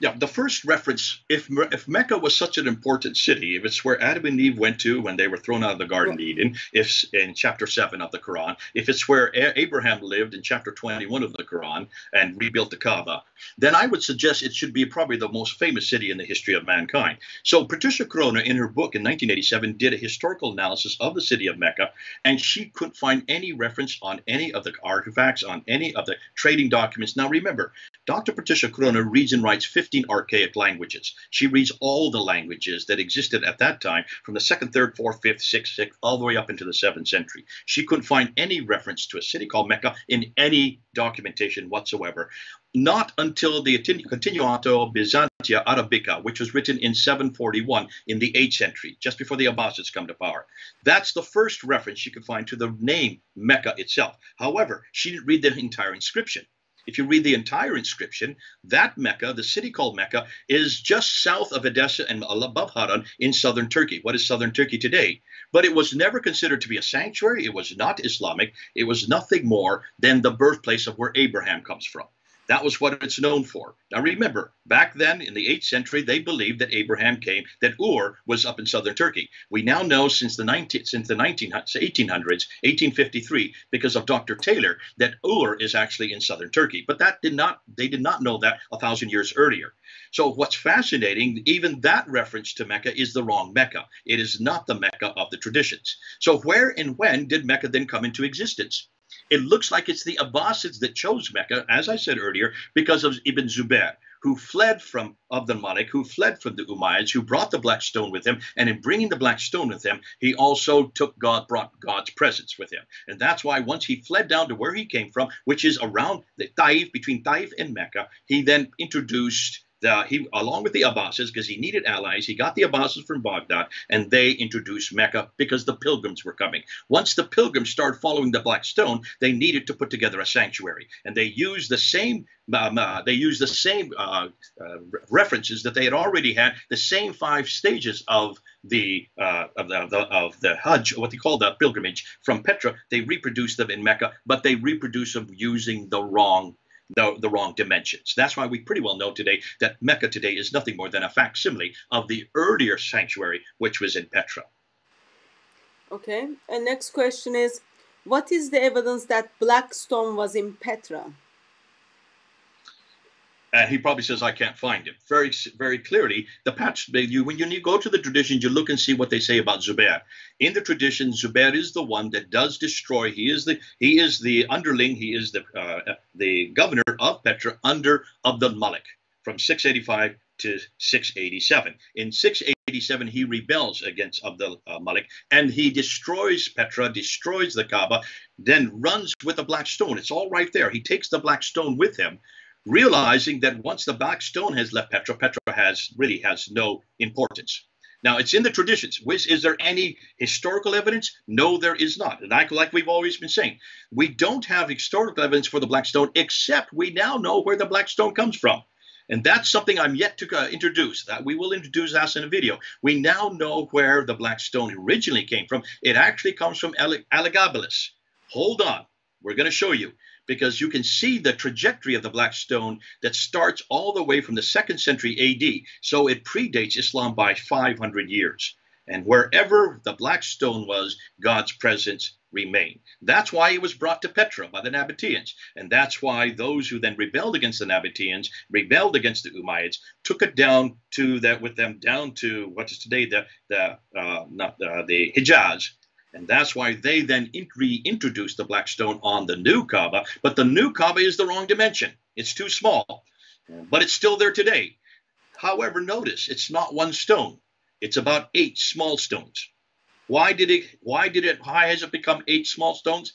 S2: Yeah, the first reference, if Mecca was such an important city, if it's where Adam and Eve went to when they were thrown out of the Garden of Eden, if in chapter 7 of the Quran, if it's where Abraham lived in chapter 21 of the Quran and rebuilt the Kaaba, then I would suggest it should be probably the most famous city in the history of mankind. So Patricia Corona, in her book in 1987, did a historical analysis of the city of Mecca, and she couldn't find any reference on any of the artifacts, on any of the trading documents. Now remember, Dr. Patricia Corona reads and writes 15 archaic languages. She reads all the languages that existed at that time from the 2nd, 3rd, 4th, 5th, 6th, 6th, all the way up into the 7th century. She couldn't find any reference to a city called Mecca in any documentation whatsoever. Not until the Continuato Byzantia Arabica, which was written in 741 in the 8th century, just before the Abbasids come to power. That's the first reference she could find to the name Mecca itself. However, she didn't read the entire inscription. If you read the entire inscription, that Mecca, the city called Mecca, is just south of Edessa and above Haran in southern Turkey. What is southern Turkey today? But it was never considered to be a sanctuary. It was not Islamic. It was nothing more than the birthplace of where Abraham comes from. That was what it's known for. Now remember, back then in the 8th century, they believed that Abraham came, that Ur was up in southern Turkey. We now know since the 1800s, 1853, because of Dr. Taylor, that Ur is actually in southern Turkey. But they did not know that 1,000 years earlier. So what's fascinating, even that reference to Mecca is the wrong Mecca. It is not the Mecca of the traditions. So where and when did Mecca then come into existence? It looks like it's the Abbasids that chose Mecca, as I said earlier, because of Ibn Zubair, who fled from Abd al-Malik, who fled from the Umayyads, who brought the black stone with him. And in bringing the black stone with him, he also brought God's presence with him. And that's why once he fled down to where he came from, which is around the Taif, between Taif and Mecca, he then introduced along with the Abbasids, because he needed allies, he got the Abbasids from Baghdad, and they introduced Mecca because the pilgrims were coming. Once the pilgrims started following the Black Stone, they needed to put together a sanctuary, and they used the same references that they had already had, the same 5 stages of the Hajj, what they call the pilgrimage from Petra. They reproduced them in Mecca, but they reproduced them using the wrong dimensions. That's why we pretty well know today that Mecca today is nothing more than a facsimile of the earlier sanctuary, which was in Petra.
S1: Okay, and next question is, what is the evidence that black stone was in Petra?
S2: And he probably says, I can't find it. Very, very clearly, when you go to the traditions, you look and see what they say about Zubair. In the tradition, Zubair is the one that does destroy. He is the underling. He is the governor of Petra under Abd al-Malik from 685 to 687. In 687, he rebels against Abd al-Malik, and he destroys Petra, destroys the Kaaba, then runs with a black stone. It's all right there. He takes the black stone with him, realizing that once the black stone has left Petra, Petra really has no importance. Now, it's in the traditions. Is there any historical evidence? No, there is not. And like we've always been saying, we don't have historical evidence for the black stone, except we now know where the black stone comes from. And that's something I'm yet to introduce. That we will introduce that in a video. We now know where the black stone originally came from. It actually comes from Elagabalus. Hold on. We're going to show you, because you can see the trajectory of the black stone that starts all the way from the 2nd century AD. So it predates Islam by 500 years. And wherever the black stone was, God's presence remained. That's why it was brought to Petra by the Nabateans. And that's why those who then rebelled against the Nabateans, rebelled against the Umayyads, took it down to what is today the Hijaz. And that's why they then reintroduced the black stone on the new Kaaba. But the new Kaaba is the wrong dimension. It's too small, but it's still there today. However, notice it's not one stone. It's about 8 small stones. Why has it become 8 small stones?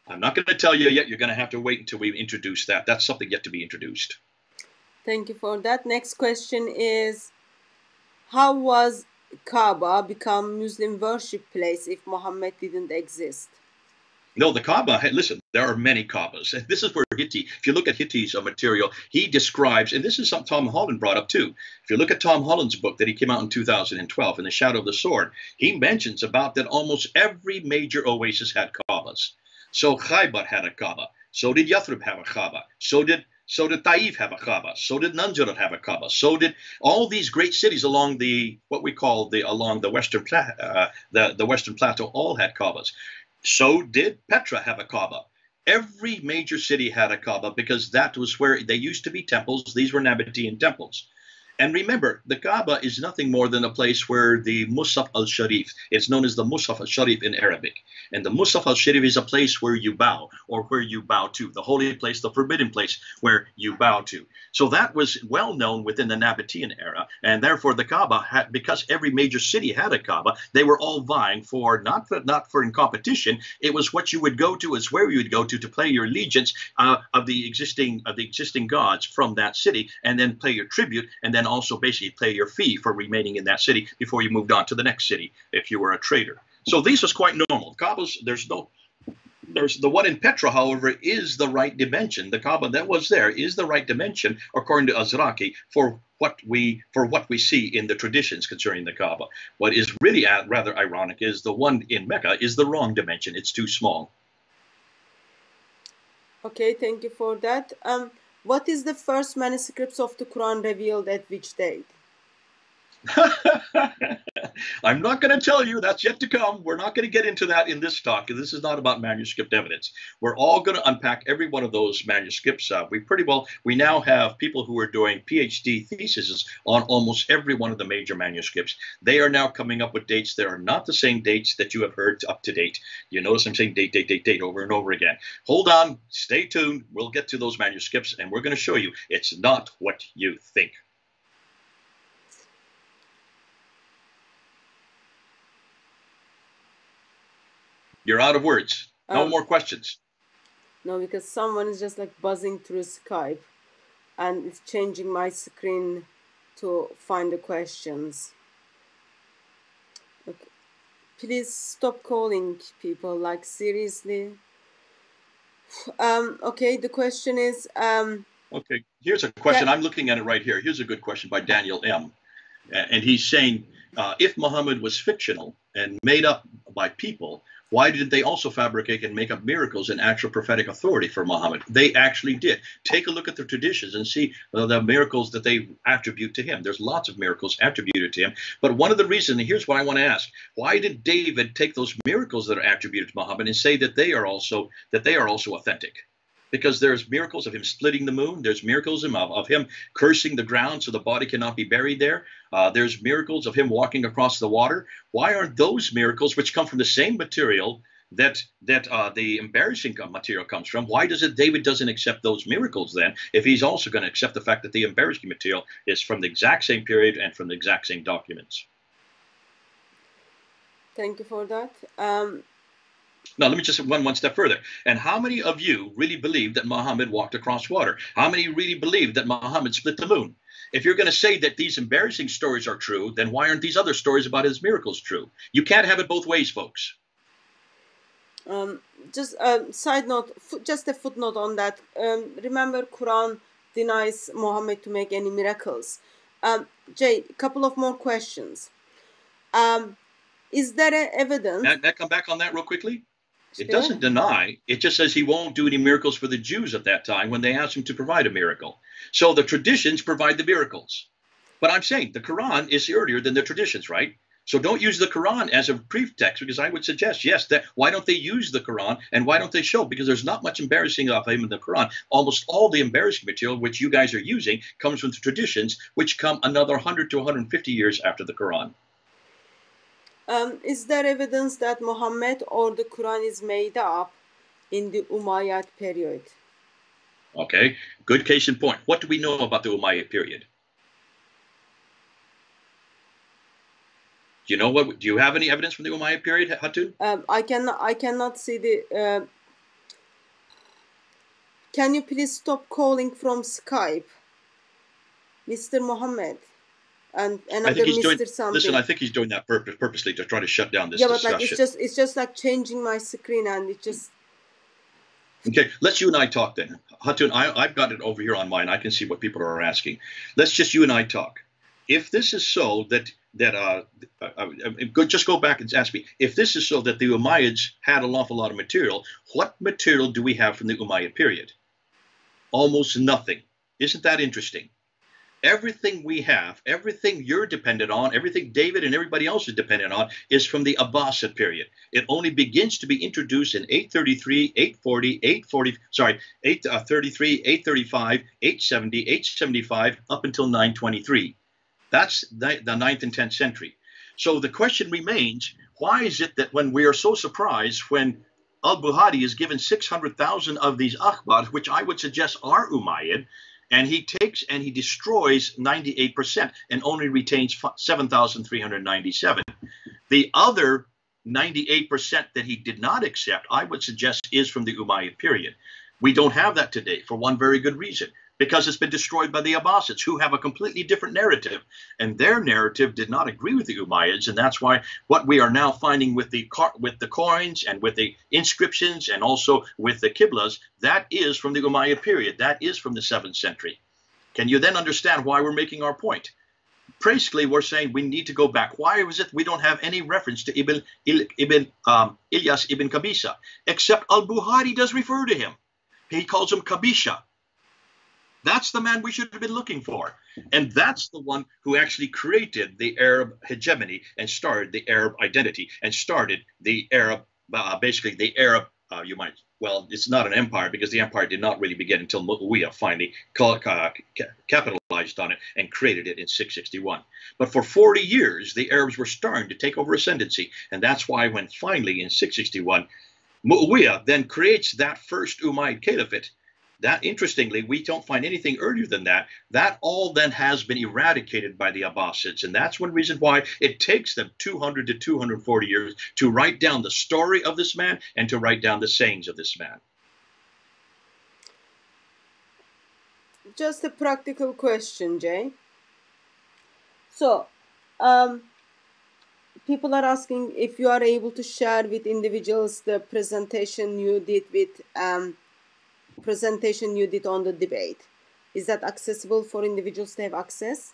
S2: I'm not going to tell you yet. You're going to have to wait until we introduce that. That's something yet to be introduced.
S1: Thank you for that. Next question is, how was Kaaba become Muslim worship place if Muhammad didn't exist?
S2: No, the Kaaba, listen, there are many Kaabas. And this is where Hitti, if you look at Hitti's material, he describes, and this is something Tom Holland brought up too. If you look at Tom Holland's book that he came out in 2012, In the Shadow of the Sword, he mentions about that almost every major oasis had Kaabas. So Khaybar had a Kaaba. So did Yathrib have a Kaaba. So did Taif have a Kaaba. So did Nanjarat have a Kaaba. So did all these great cities along the Western Plateau all had Kaabas. So did Petra have a Kaaba. Every major city had a Kaaba because that was where they used to be temples. These were Nabatean temples. And remember, the Kaaba is nothing more than a place where the Musaf al-Sharif, it's known as the Musaf al-Sharif in Arabic. And the Musaf al-Sharif is a place where you bow, or where you bow to, the holy place, the forbidden place where you bow to. So that was well known within the Nabatean era. And therefore the Kaaba, because every major city had a Kaaba, they were all vying for, not for in competition, it was what you would go to, is where you would go to play your allegiance of the existing gods from that city, and then pay your tribute, and then also basically pay your fee for remaining in that city before you moved on to the next city if you were a trader. So this was quite normal. Kaaba's, there's the one in Petra, however, is the right dimension. The Kaaba that was there is the right dimension, according to Azraqi, for what we see in the traditions concerning the Kaaba. What is really rather ironic is the one in Mecca is the wrong dimension. It's too small.
S1: Okay, thank you for that. What is the first manuscripts of the Quran revealed at which date?
S2: I'm not going to tell you. That's yet to come. We're not going to get into that in this talk. This is not about manuscript evidence. We're all going to unpack every one of those manuscripts. We now have people who are doing PhD theses on almost every one of the major manuscripts. They are now coming up with dates that are not the same dates that you have heard up to date. You notice I'm saying date over and over again. Hold on. Stay tuned. We'll get to those manuscripts, and we're going to show you it's not what you think. You're out of words. No more questions.
S1: No, because someone is just like buzzing through Skype, and it's changing my screen to find the questions. Okay. Please stop calling people, like seriously. Okay, the question is...
S2: Okay, here's a question. I'm looking at it right here. Here's a good question by Daniel M. And he's saying, if Muhammad was fictional and made up by people, why did they also fabricate and make up miracles and actual prophetic authority for Muhammad? They actually did. Take a look at the traditions and see the miracles that they attribute to him. There's lots of miracles attributed to him. But one of the reasons, and here's what I want to ask, why did David take those miracles that are attributed to Muhammad and say that they are also authentic? Because there's miracles of him splitting the moon. There's miracles of him cursing the ground so the body cannot be buried there. There's miracles of him walking across the water. Why aren't those miracles, which come from the same material that the embarrassing material comes from, why David doesn't accept those miracles then, if he's also going to accept the fact that the embarrassing material is from the exact same period and from the exact same documents?
S1: Thank you for that.
S2: Now, let me just one step further. And how many of you really believe that Muhammad walked across water? How many really believe that Muhammad split the moon? If you're going to say that these embarrassing stories are true, then why aren't these other stories about his miracles true? You can't have it both ways, folks.
S1: Just a side note, just a footnote on that. Remember, Quran denies Muhammad to make any miracles. Jay, a couple of more questions. Is there evidence?
S2: Can I come back on that real quickly? It doesn't deny. It just says he won't do any miracles for the Jews at that time when they asked him to provide a miracle. So the traditions provide the miracles. But I'm saying the Quran is earlier than the traditions, right? So don't use the Quran as a pretext, because I would suggest, yes, that why don't they use the Quran and why don't they show? Because there's not much embarrassing of him in the Quran. Almost all the embarrassing material which you guys are using comes from the traditions which come another 100 to 150 years after the Quran.
S1: Is there evidence that Muhammad or the Quran is made up in the Umayyad period?
S2: Okay, good case in point. What do we know about the Umayyad period? Do you know what? Do you have any evidence from the Umayyad period, Hatun?
S1: I cannot see the. Can you please stop calling from Skype, Mr. Muhammad, and
S2: I
S1: another
S2: think he's doing.
S1: Mr.
S2: Listen,
S1: something?
S2: I think he's doing that purposely to try to shut down this
S1: Yeah, but like
S2: discussion.
S1: it's just like changing my screen, and it just.
S2: Okay, let's you and I talk then. Hatun, I've got it over here on mine. I can see what people are asking. Let's just you and I talk. If this is so just go back and ask me. If this is so that the Umayyads had an awful lot of material, what material do we have from the Umayyad period? Almost nothing. Isn't that interesting? Everything we have, everything you're dependent on, everything David and everybody else is dependent on is from the Abbasid period. It only begins to be introduced in 833, 840, 833, 835, 870, 875, up until 923. That's the 9th and 10th century. So the question remains, why is it that when we are so surprised when al-Buhari is given 600,000 of these akhbar, which I would suggest are Umayyad, and he takes and he destroys 98% and only retains 7,397. The other 98% that he did not accept, I would suggest, is from the Umayyad period. We don't have that today for one very good reason, because it's been destroyed by the Abbasids, who have a completely different narrative. And their narrative did not agree with the Umayyads, and that's why what we are now finding with the coins and with the inscriptions and also with the Qiblas, that is from the Umayyad period. That is from the 7th century. Can you then understand why we're making our point? Basically, we're saying we need to go back. Why is it we don't have any reference to Ilyas ibn Qabisa, except al-Buhari does refer to him. He calls him Qabisha. That's the man we should have been looking for. And that's the one who actually created the Arab hegemony and started the Arab identity and started the Arab, basically the Arab, it's not an empire because the empire did not really begin until Muawiyah finally capitalized on it and created it in 661. But for 40 years, the Arabs were starting to take over ascendancy. And that's why when finally in 661, Muawiyah then creates that first Umayyad Caliphate. That, interestingly, we don't find anything earlier than that. That all then has been eradicated by the Abbasids. And that's one reason why it takes them 200 to 240 years to write down the story of this man and to write down the sayings of this man.
S1: Just a practical question, Jay. So, people are asking if you are able to share with individuals the presentation you did on the debate. Is that accessible for individuals to have access?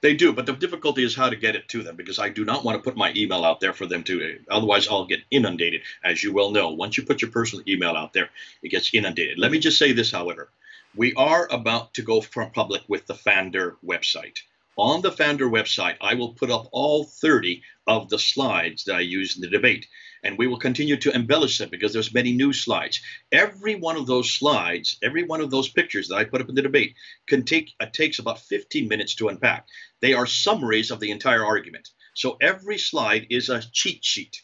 S2: They do, but the difficulty is how to get it to them, because I do not want to put my email out there for them to, otherwise I'll get inundated. As you well know, once you put your personal email out there, it gets inundated. Let me just say this, however. We are about to go from public with the Fander website. On the Fander website, I will put up all 30 of the slides that I used in the debate. And we will continue to embellish them because there's many new slides. Every one of those slides, every one of those pictures that I put up in the debate takes about 15 minutes to unpack. They are summaries of the entire argument. So every slide is a cheat sheet.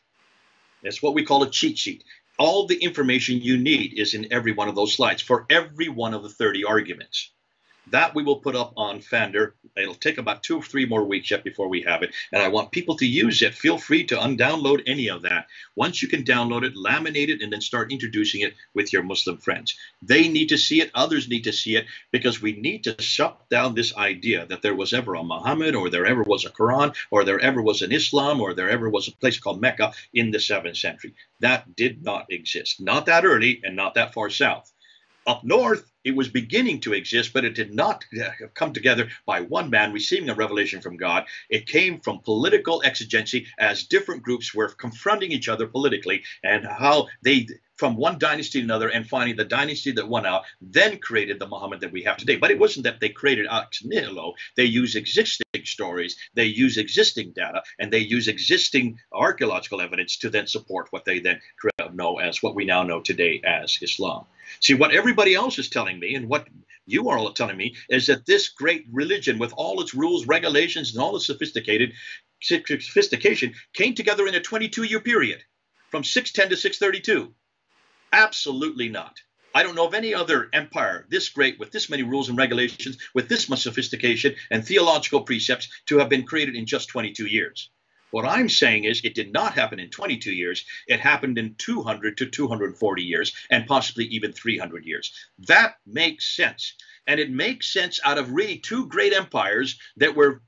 S2: That's what we call a cheat sheet. All the information you need is in every one of those slides for every one of the 30 arguments. That we will put up on Fander. It'll take about 2 or 3 more weeks yet before we have it. And I want people to use it. Feel free to undownload any of that. Once you can download it, laminate it, and then start introducing it with your Muslim friends. They need to see it. Others need to see it, because we need to shut down this idea that there was ever a Muhammad, or there ever was a Quran, or there ever was an Islam, or there ever was a place called Mecca in the 7th century. That did not exist. Not that early and not that far south. Up north, it was beginning to exist, but it did not come together by one man receiving a revelation from God. It came from political exigency as different groups were confronting each other politically, and how they, from one dynasty to another, and finally the dynasty that won out, then created the Muhammad that we have today. But it wasn't that they created ex nihilo. They use existing stories, they use existing data, and they use existing archaeological evidence to then support what they then know as what we now know today as Islam. See, what everybody else is telling me, and what you are all telling me, is that this great religion, with all its rules, regulations, and all its sophisticated, sophistication came together in a 22-year period from 610 to 632. Absolutely not. I don't know of any other empire this great, with this many rules and regulations, with this much sophistication and theological precepts, to have been created in just 22 years. What I'm saying is it did not happen in 22 years. It happened in 200 to 240 years, and possibly even 300 years. That makes sense. And it makes sense out of really two great empires that were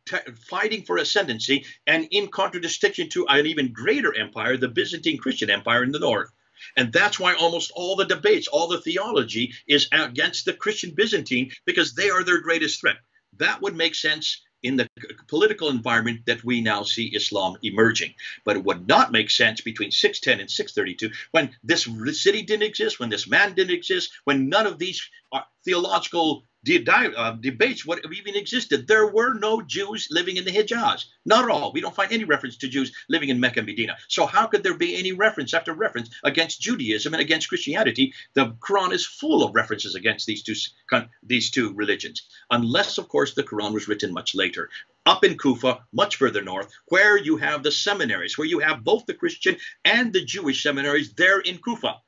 S2: fighting for ascendancy, and in contradistinction to an even greater empire, the Byzantine Christian Empire in the north. And that's why almost all the debates, all the theology is against the Christian Byzantine, because they are their greatest threat. That would make sense in the political environment that we now see Islam emerging. But it would not make sense between 610 and 632, when this city didn't exist, when this man didn't exist, when none of these theological debates would have even existed. There were no Jews living in the Hijaz. Not at all. We don't find any reference to Jews living in Mecca and Medina. So how could there be any reference after reference against Judaism and against Christianity? The Quran is full of references against these two religions, unless, of course, the Quran was written much later. Up in Kufa, much further north, where you have the seminaries, where you have both the Christian and the Jewish seminaries there in Kufa.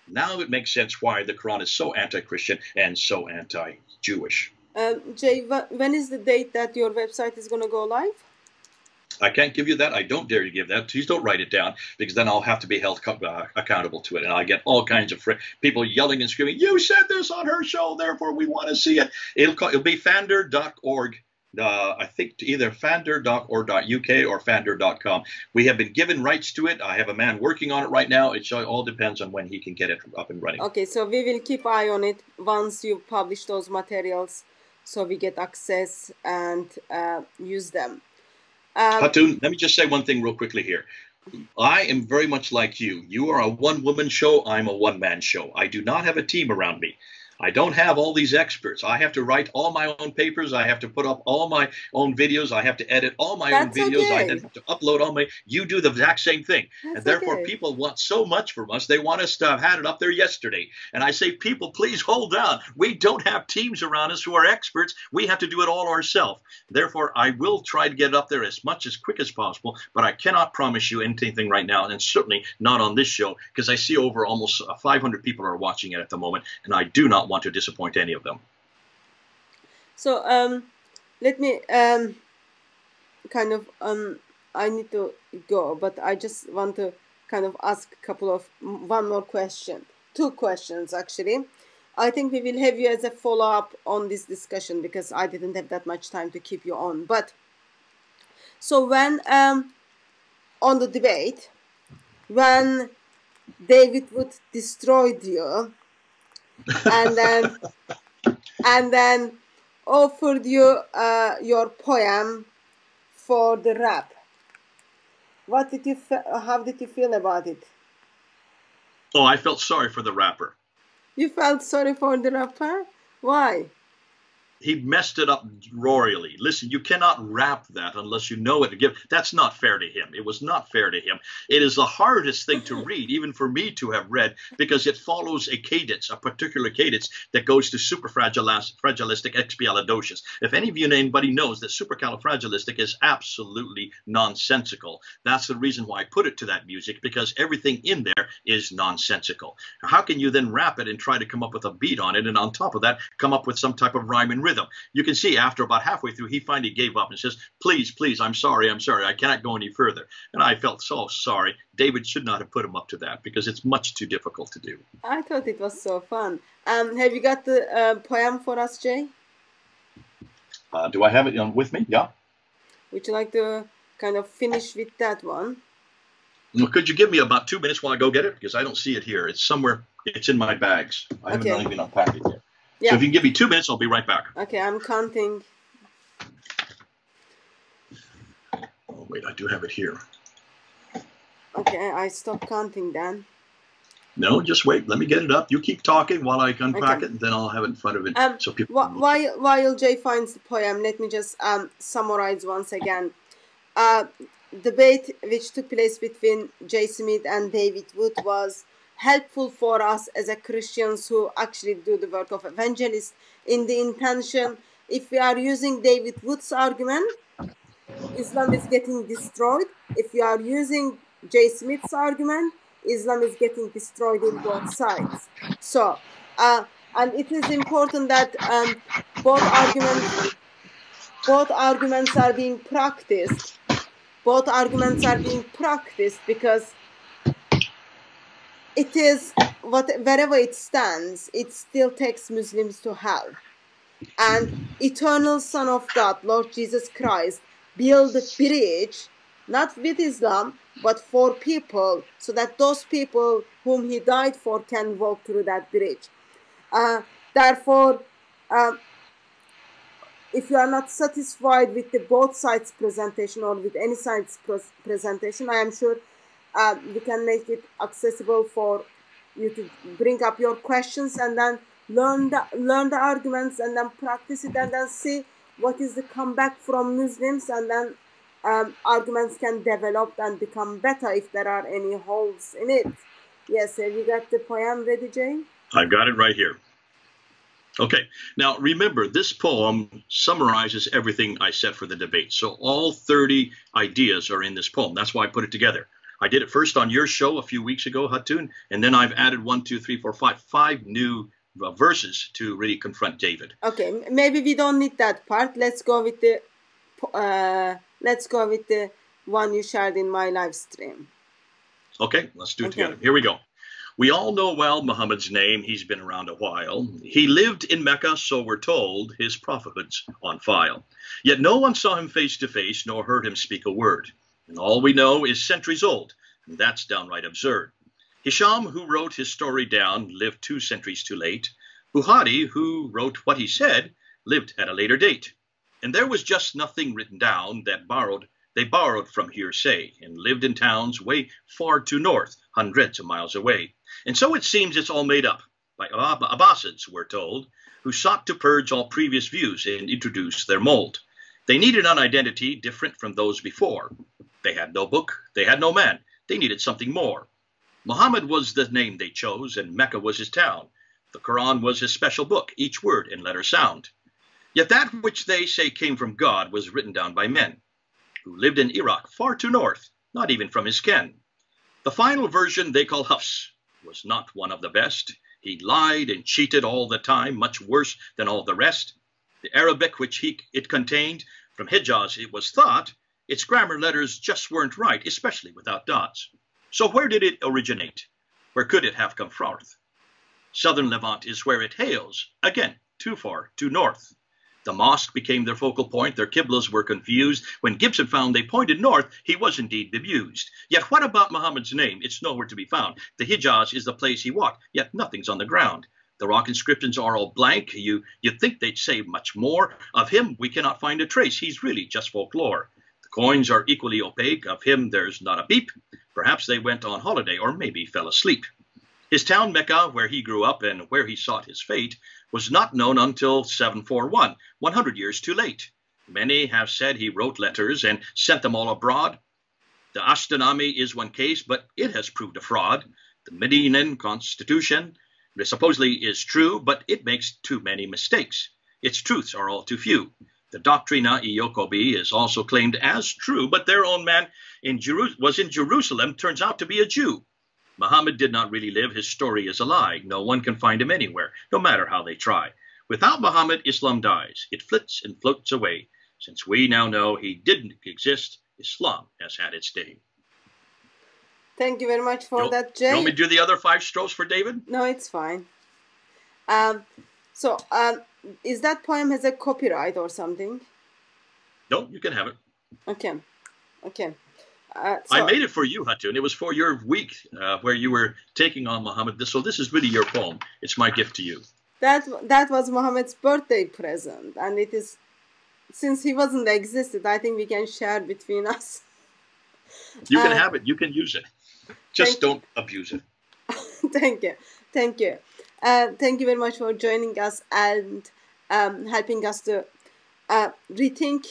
S2: Now it makes sense why the Quran is so anti-Christian and so anti-Jewish.
S1: Jay, when is the date that your website is going to go live?
S2: I can't give you that. I don't dare to give that. Please don't write it down, because then I'll have to be held accountable to it. And I get all kinds of people yelling and screaming, "You said this on her show, therefore we want to see it." It'll be fander.org. I think either fander.org.uk or fander.com. We have been given rights to it. I have a man working on it right now. It all depends on when he can get it up and running.
S1: Okay, so we will keep eye on it once you publish those materials, so we get access and use them.
S2: Hatun, let me just say one thing real quickly here. I am very much like you. You are a one-woman show. I'm a one-man show. I do not have a team around me. I don't have all these experts. I have to write all my own papers. I have to put up all my own videos. I have to edit all my own videos.
S1: Okay.
S2: I have to upload all my. You do the exact same thing.
S1: That's
S2: and therefore,
S1: okay.
S2: people want so much from us. They want us to have had it up there yesterday. And I say, people, please hold on. We don't have teams around us who are experts. We have to do it all ourselves. Therefore, I will try to get it up there as quick as possible. But I cannot promise you anything right now, and certainly not on this show, because I see over almost 500 people are watching it at the moment, and I do not want to disappoint any of them.
S1: So let me I need to go, but I just want to kind of ask one more question, two questions actually. I think we will have you as a follow-up on this discussion, because I didn't have that much time to keep you on. But so when on the debate, when David Wood destroyed you, and then offered you your poem for the rap, how did you feel about it?
S2: Oh, I felt sorry for the rapper.
S1: You felt sorry for the rapper? Why?
S2: He messed it up royally. Listen, you cannot rap that unless you know it. That's not fair to him. It was not fair to him. It is the hardest thing to read, even for me to have read, because it follows a cadence, a particular cadence that goes to superfragilistic expialidocious. If anybody knows that supercalifragilistic is absolutely nonsensical, that's the reason why I put it to that music, because everything in there is nonsensical. How can you then rap it and try to come up with a beat on it, and on top of that, come up with some type of rhyme and rhythm? You can see after about halfway through, he finally gave up and says, please, I'm sorry, I cannot go any further. And I felt so sorry. David should not have put him up to that, because it's much too difficult to do.
S1: I thought it was so fun. Have you got the poem for us, Jay?
S2: Do I have it with me? Yeah.
S1: Would you like to kind of finish with that one?
S2: Well, could you give me about 2 minutes while I go get it? Because I don't see it here. It's somewhere. It's in my bags. I haven't even unpacked it yet. Yeah. So if you can give me 2 minutes, I'll be right back.
S1: Okay, I'm counting.
S2: Oh, wait, I do have it here.
S1: Okay, I stop counting then.
S2: No, just wait. Let me get it up. You keep talking while I unpack it, and then I'll have it in front of it. So people.
S1: While Jay finds the poem, let me just summarize once again. Debate which took place between Jay Smith and David Wood was helpful for us as a Christians who actually do the work of evangelist, in the intention, if we are using David Wood's argument, Islam is getting destroyed. If you are using J. Smith's argument, Islam is getting destroyed in both sides. So, and it is important that both arguments both arguments are being practiced. Both arguments are being practiced because it is wherever it stands, it still takes Muslims to hell. And eternal Son of God, Lord Jesus Christ, build a bridge, not with Islam, but for people, so that those people whom he died for can walk through that bridge. Therefore, if you are not satisfied with the both sides presentation or with any side's presentation, I am sure we can make it accessible for you to bring up your questions and then learn the arguments and then practice it and then see what is the comeback from Muslims, and then arguments can develop and become better if there are any holes in it. Yes, have you got the poem ready, Jay?
S2: I've got it right here. Okay, now remember, this poem summarizes everything I said for the debate. So all 30 ideas are in this poem. That's why I put it together. I did it first on your show a few weeks ago, Hatun, and then I've added 5 new verses to really confront David.
S1: Okay, maybe we don't need that part. Let's go with the one you shared in my live stream.
S2: Okay, let's do it together. Here we go. We all know well Muhammad's name. He's been around a while. He lived in Mecca, so we're told, his prophethood's on file. Yet no one saw him face to face, nor heard him speak a word. And all we know is centuries old, and that's downright absurd. Hisham, who wrote his story down, lived 2 centuries too late. Buhari, who wrote what he said, lived at a later date. And there was just nothing written down that they borrowed from hearsay and lived in towns way far to north, hundreds of miles away. And so it seems it's all made up by Abbasids, we're told, who sought to purge all previous views and introduce their mold. They needed an identity different from those before. They had no book, they had no man, they needed something more. Muhammad was the name they chose, and Mecca was his town. The Quran was his special book, each word and letter sound. Yet that which they say came from God was written down by men who lived in Iraq, far to north, not even from his ken. The final version they call Hafs was not one of the best. He lied and cheated all the time, much worse than all the rest. The Arabic which it contained, from Hijaz it was thought, its grammar letters just weren't right, especially without dots. So where did it originate? Where could it have come from? Southern Levant is where it hails, again, too far, too north. The mosque became their focal point, their qiblas were confused. When Gibson found they pointed north, he was indeed bemused. Yet what about Muhammad's name? It's nowhere to be found. The Hijaz is the place he walked, yet nothing's on the ground. The rock inscriptions are all blank. You'd think they'd say much more. Of him, we cannot find a trace. He's really just folklore. The coins are equally opaque. Of him, there's not a beep. Perhaps they went on holiday or maybe fell asleep. His town, Mecca, where he grew up and where he sought his fate, was not known until 741, 100 years too late. Many have said he wrote letters and sent them all abroad. The Ashtanami is one case, but it has proved a fraud. The Medinan Constitution supposedly is true, but it makes too many mistakes. Its truths are all too few. The Doctrina Iokobi is also claimed as true, but their own man was in Jerusalem, turns out to be a Jew. Muhammad did not really live. His story is a lie. No one can find him anywhere, no matter how they try. Without Muhammad, Islam dies. It flits and floats away. Since we now know he didn't exist, Islam has had its day.
S1: Thank you very much for that, Jay.
S2: You want me to do the other 5 strophes for David?
S1: No, it's fine. Is that poem has a copyright or something?
S2: No, you can have it.
S1: Okay.
S2: I made it for you, Hatun. It was for your week where you were taking on Muhammad. So this is really your poem. It's my gift to you.
S1: That was Muhammad's birthday present, and it is, since he wasn't existed, I think we can share between us.
S2: You can have it. You can use it. Just don't abuse it.
S1: Thank you. Thank you very much for joining us and helping us to rethink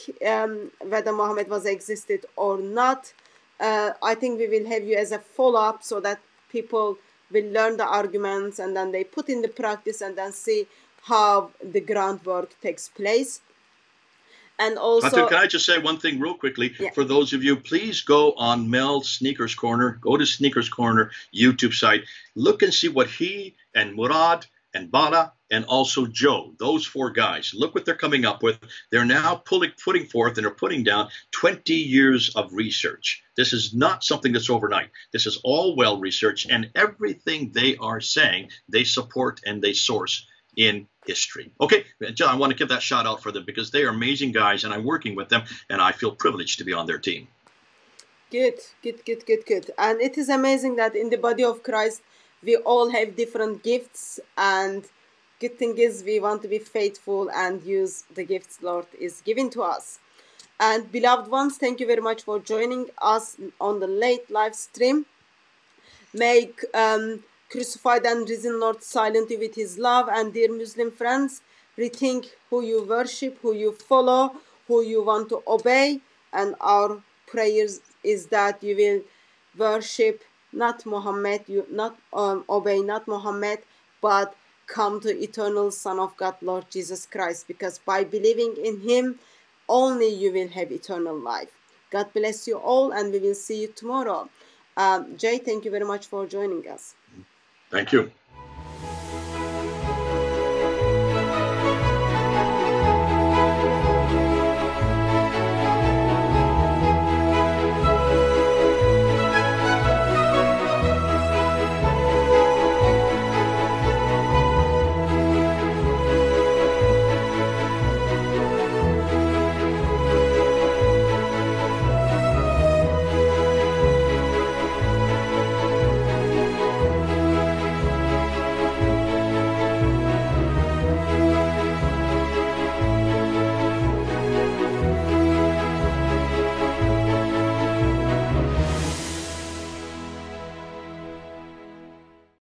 S1: whether Muhammad was existed or not. I think we will have you as a follow-up so that people will learn the arguments and then they put in the practice and then see how the groundwork takes place. And also,
S2: Hatu, can I just say one thing real quickly?
S1: yeah.
S2: For those of you, please go on Mel's Sneakers Corner. Go to Sneakers Corner YouTube site. Look and see what he and Murad and Bala and also Joe, those four guys, look what they're coming up with. They're now putting forth and are putting down 20 years of research. This is not something that's overnight. This is all well researched, and everything they are saying, they support and they source in history. Okay, John, I want to give that shout out for them because they are amazing guys, and I'm working with them, and I feel privileged to be on their team.
S1: Good. And it is amazing that in the body of Christ, we all have different gifts, and good thing is we want to be faithful and use the gifts Lord is giving to us. And beloved ones, thank you very much for joining us on the late live stream. May crucified and risen Lord silent you with his love. And dear Muslim friends, rethink who you worship, who you follow, who you want to obey. And our prayers is that you will worship not Muhammad, you not obey not Muhammad, but come to eternal Son of God, Lord Jesus Christ, because by believing in him only you will have eternal life. God bless you all, and we will see you tomorrow. Jay, thank you very much for joining us.
S2: Thank you.